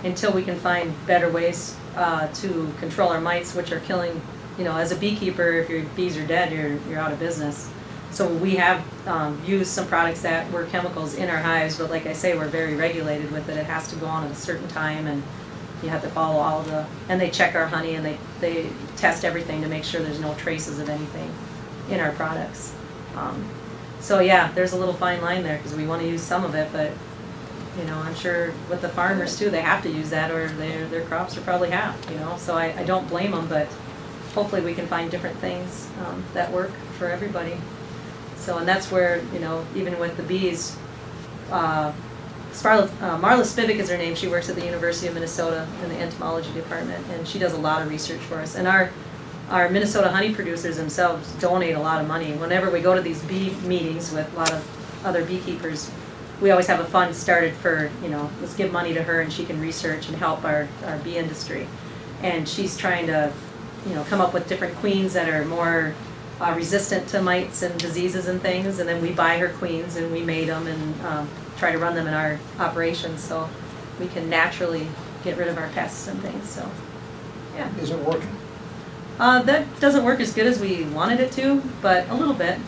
until we can find better ways to control our mites, which are killing, as a beekeeper, if your bees are dead, you're out of business. So we have used some products that were chemicals in our hives, but like I say, we're very regulated with it. It has to go on at a certain time, and you have to follow and they check our honey, and they test everything to make sure there's no traces of anything in our products. So yeah, there's a little fine line there, because we want to use some of it, but I'm sure with the farmers too, they have to use that, or their crops are probably half, so I don't blame them, but hopefully we can find different things that work for everybody. So, and that's where, even with the bees, Marla Spivak is her name. She works at the University of Minnesota in the entomology department, and she does a lot of research for us. And our Minnesota honey producers themselves donate a lot of money. Whenever we go to these bee meetings with a lot of other beekeepers, we always have a fund started for, let's give money to her and she can research and help our bee industry. And she's trying to, come up with different queens that are more resistant to mites and diseases and things, and then we buy her queens and we mate them and try to run them in our operations so we can naturally get rid of our pests and things. So, yeah. Is it working? That doesn't work as good as we wanted it to, but a little bit,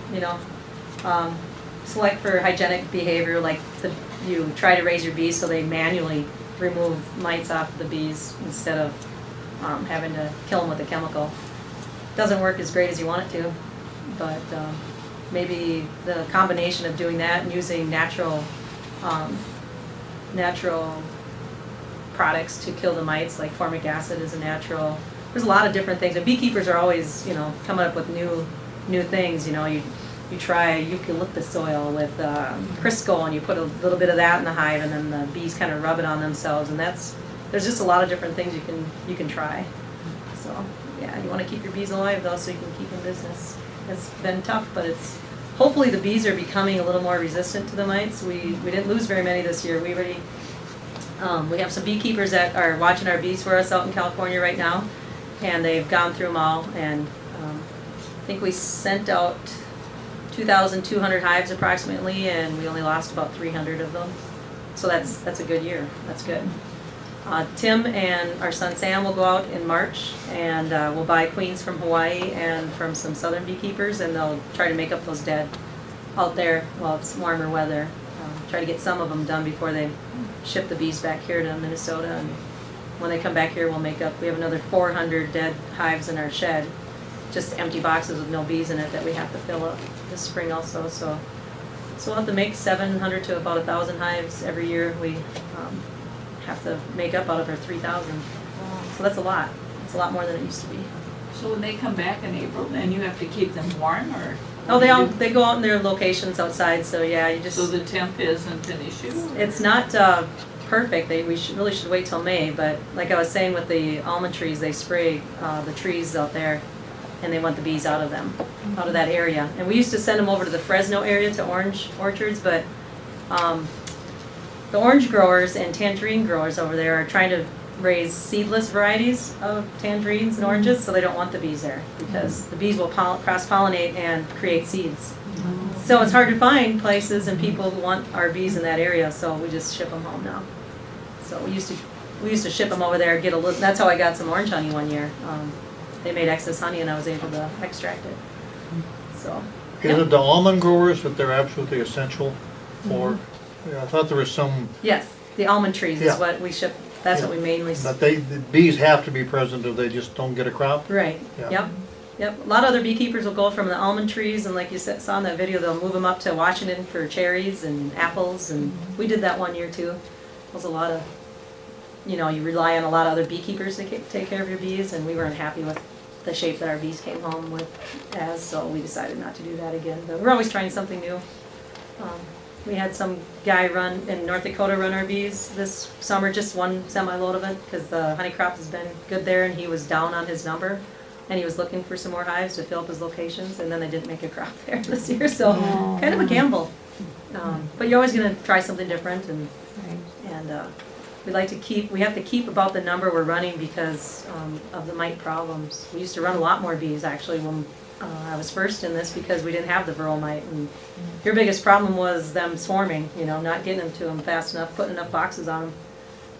Select for hygienic behavior, like you try to raise your bees so they manually remove mites off the bees instead of having to kill them with a chemical. Doesn't work as great as you want it to, but maybe the combination of doing that and using natural products to kill the mites, like formic acid is a natural. There's a lot of different things. And beekeepers are always, coming up with new things. You try eucalyptus oil with Crisco, and you put a little bit of that in the hive, and then the bees kind of rub it on themselves, and there's just a lot of different things you can try. So yeah, you want to keep your bees alive though, so you can keep in business. It's been tough, but hopefully the bees are becoming a little more resistant to the mites. We didn't lose very many this year. We already we have some beekeepers that are watching our bees for us out in California right now, and they've gone through them all, and I think we sent out 2,200 hives approximately, and we only lost about 300 of them. So that's a good year. That's good. Tim and our son Sam will go out in March, and we'll buy queens from Hawaii and from some southern beekeepers, and they'll try to make up those dead out there while it's warmer weather. Try to get some of them done before they ship the bees back here to Minnesota. And when they come back here, we'll make up. We have another 400 dead hives in our shed, just empty boxes with no bees in it that we have to fill up this spring also. So we'll have to make 700 to about 1,000 hives every year. We have to make up out of our 3,000. So that's a lot. It's a lot more than it used to be. So when they come back in April, then you have to keep them warm, or? Oh, they go out in their locations outside. So yeah, you just. So the temp isn't an issue? It's not perfect. We really should wait till May. But like I was saying with the almond trees, they spray the trees out there, and they want the bees out of them, out of that area. And we used to send them over to the Fresno area to orange orchards, but the orange growers and tangerine growers over there are trying to raise seedless varieties of tangerines and oranges, so they don't want the bees there, because the bees will cross-pollinate and create seeds. So it's hard to find places and people who want our bees in that area, so we just ship them home now. So we used to ship them over there, get a little. That's how I got some orange honey one year. They made excess honey, and I was able to extract it. So. Is it the almond growers that they're absolutely essential for? Yeah, I thought there was some. Yes, the almond trees is what we ship. That's what we mainly. But the bees have to be present, or they just don't get a crop. Right. Yeah. Yep. A lot of other beekeepers will go from the almond trees, and like you saw in that video, they'll move them up to Washington for cherries and apples, and we did that one year too. It was a lot of, you rely on a lot of other beekeepers to take care of your bees, and we weren't happy with the shape that our bees came home with so we decided not to do that again. But we're always trying something new. We had some guy in North Dakota run our bees this summer, just one semi-load of it, because the honey crop has been good there, and he was down on his number, and he was looking for some more hives to fill up his locations, and then they didn't make a crop there this year, so kind of a gamble. But you're always going to try something different, and we have to keep about the number we're running because of the mite problems. We used to run a lot more bees actually when I was first in this because we didn't have the varroa mite, and your biggest problem was them swarming, not getting them to them fast enough, putting enough boxes on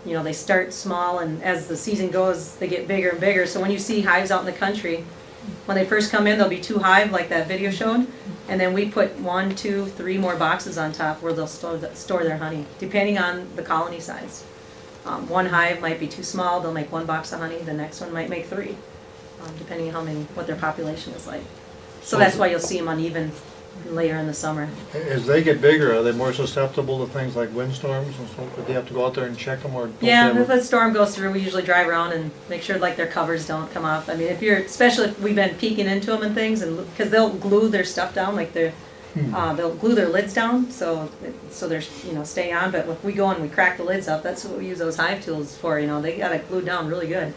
them. They start small, and as the season goes, they get bigger and bigger. So when you see hives out in the country, when they first come in, there'll be 2 hives like that video showed, and then we put 1, 2, 3 more boxes on top where they'll store their honey, depending on the colony size. One hive might be too small, they'll make 1 box of honey, the next one might make 3, depending on what their population is like. So that's why you'll see them uneven later in the summer. As they get bigger, are they more susceptible to things like windstorms and so? Would they have to go out there and check them, or? don't they Yeah, have if a- a storm goes through, we usually drive around and make sure like their covers don't come off. I mean, especially if we've been peeking into them and things, and because they'll glue their stuff down, like they'll glue their lids down, so they're stay on. But if we go and we crack the lids up, that's what we use those hive tools for. They got it glued down really good.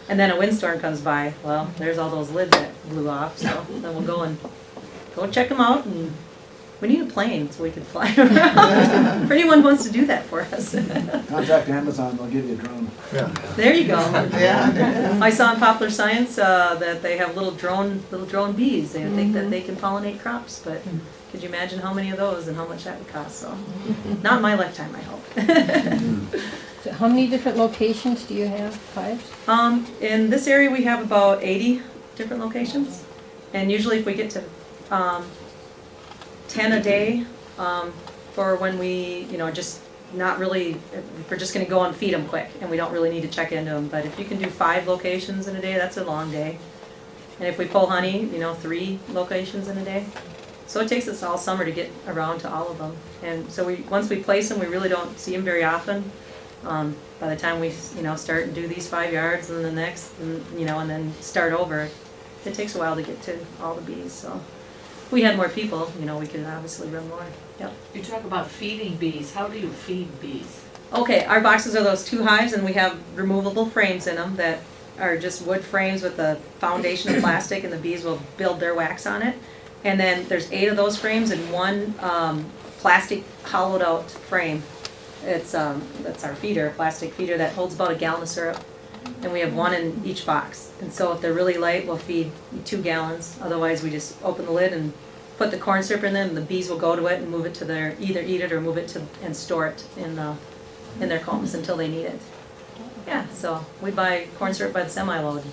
And then a windstorm comes by, well, there's all those lids that blew off. So then we'll go check them out, and we need a plane so we can fly around. If anyone wants to do that for us. Contact Amazon, they'll give you a drone. Yeah. There you go. I saw in Popular Science that they have little drone bees. They think that they can pollinate crops, but could you imagine how many of those and how much that would cost? So, not in my lifetime, I hope. So how many different locations do you have, hives? In this area, we have about 80 different locations, and usually if we get to 10 a day for when we, just not really, if we're just going to go and feed them quick and we don't really need to check into them. But if you can do 5 locations in a day, that's a long day. And if we pull honey, 3 locations in a day. So it takes us all summer to get around to all of them. And so once we place them, we really don't see them very often. By the time we, start and do these 5 yards and then the next, and then start over, it takes a while to get to all the bees. So if we had more people, we could obviously run more. Yep. You talk about feeding bees. How do you feed bees? Okay, our boxes are those 2 hives, and we have removable frames in them that are just wood frames with a foundation of plastic, and the bees will build their wax on it. And then there's 8 of those frames and 1 plastic hollowed out frame. That's our feeder, plastic feeder that holds about a gallon of syrup. And we have 1 in each box. And so if they're really light, we'll feed 2 gallons. Otherwise, we just open the lid and put the corn syrup in them. The bees will go to it and move it to either eat it or move it to and store it in their combs until they need it. Yeah, so we buy corn syrup by the semi-load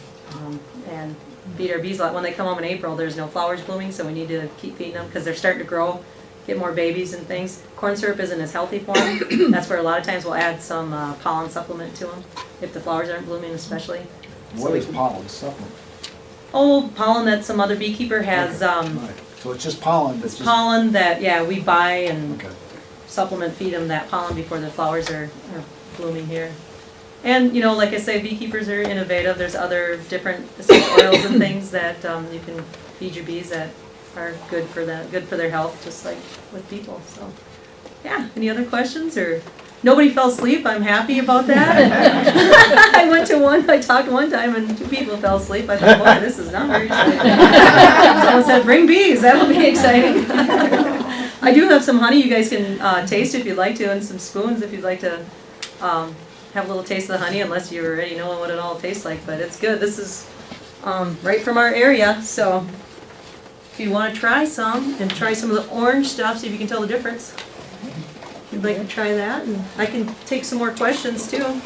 and feed our bees a lot. When they come home in April, there's no flowers blooming, so we need to keep feeding them because they're starting to grow, get more babies and things. Corn syrup isn't as healthy for them. That's where a lot of times we'll add some pollen supplement to them if the flowers aren't blooming especially. What is pollen supplement? Oh, pollen that some other beekeeper has. Right. So it's just pollen. It's pollen that, we buy and Okay. supplement feed them that pollen before the flowers are blooming here. And, like I say, beekeepers are innovative. There's other different essential oils and things that you can feed your bees that are good for their health, just like with people. So, yeah. Any other questions? Or nobody fell asleep. I'm happy about that. I talked one time and 2 people fell asleep. I thought, boy, this is not very exciting. Someone said, bring bees. That'll be exciting. I do have some honey you guys can taste if you'd like to, and some spoons if you'd like to have a little taste of the honey, unless you already know what it all tastes like. But it's good. This is right from our area, so if you want to try some, and try some of the orange stuff, see if you can tell the difference. If you'd like to try that, and I can take some more questions too.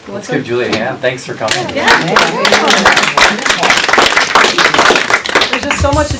Let's give Julie a hand. Thanks for coming. Yeah. There's just so much.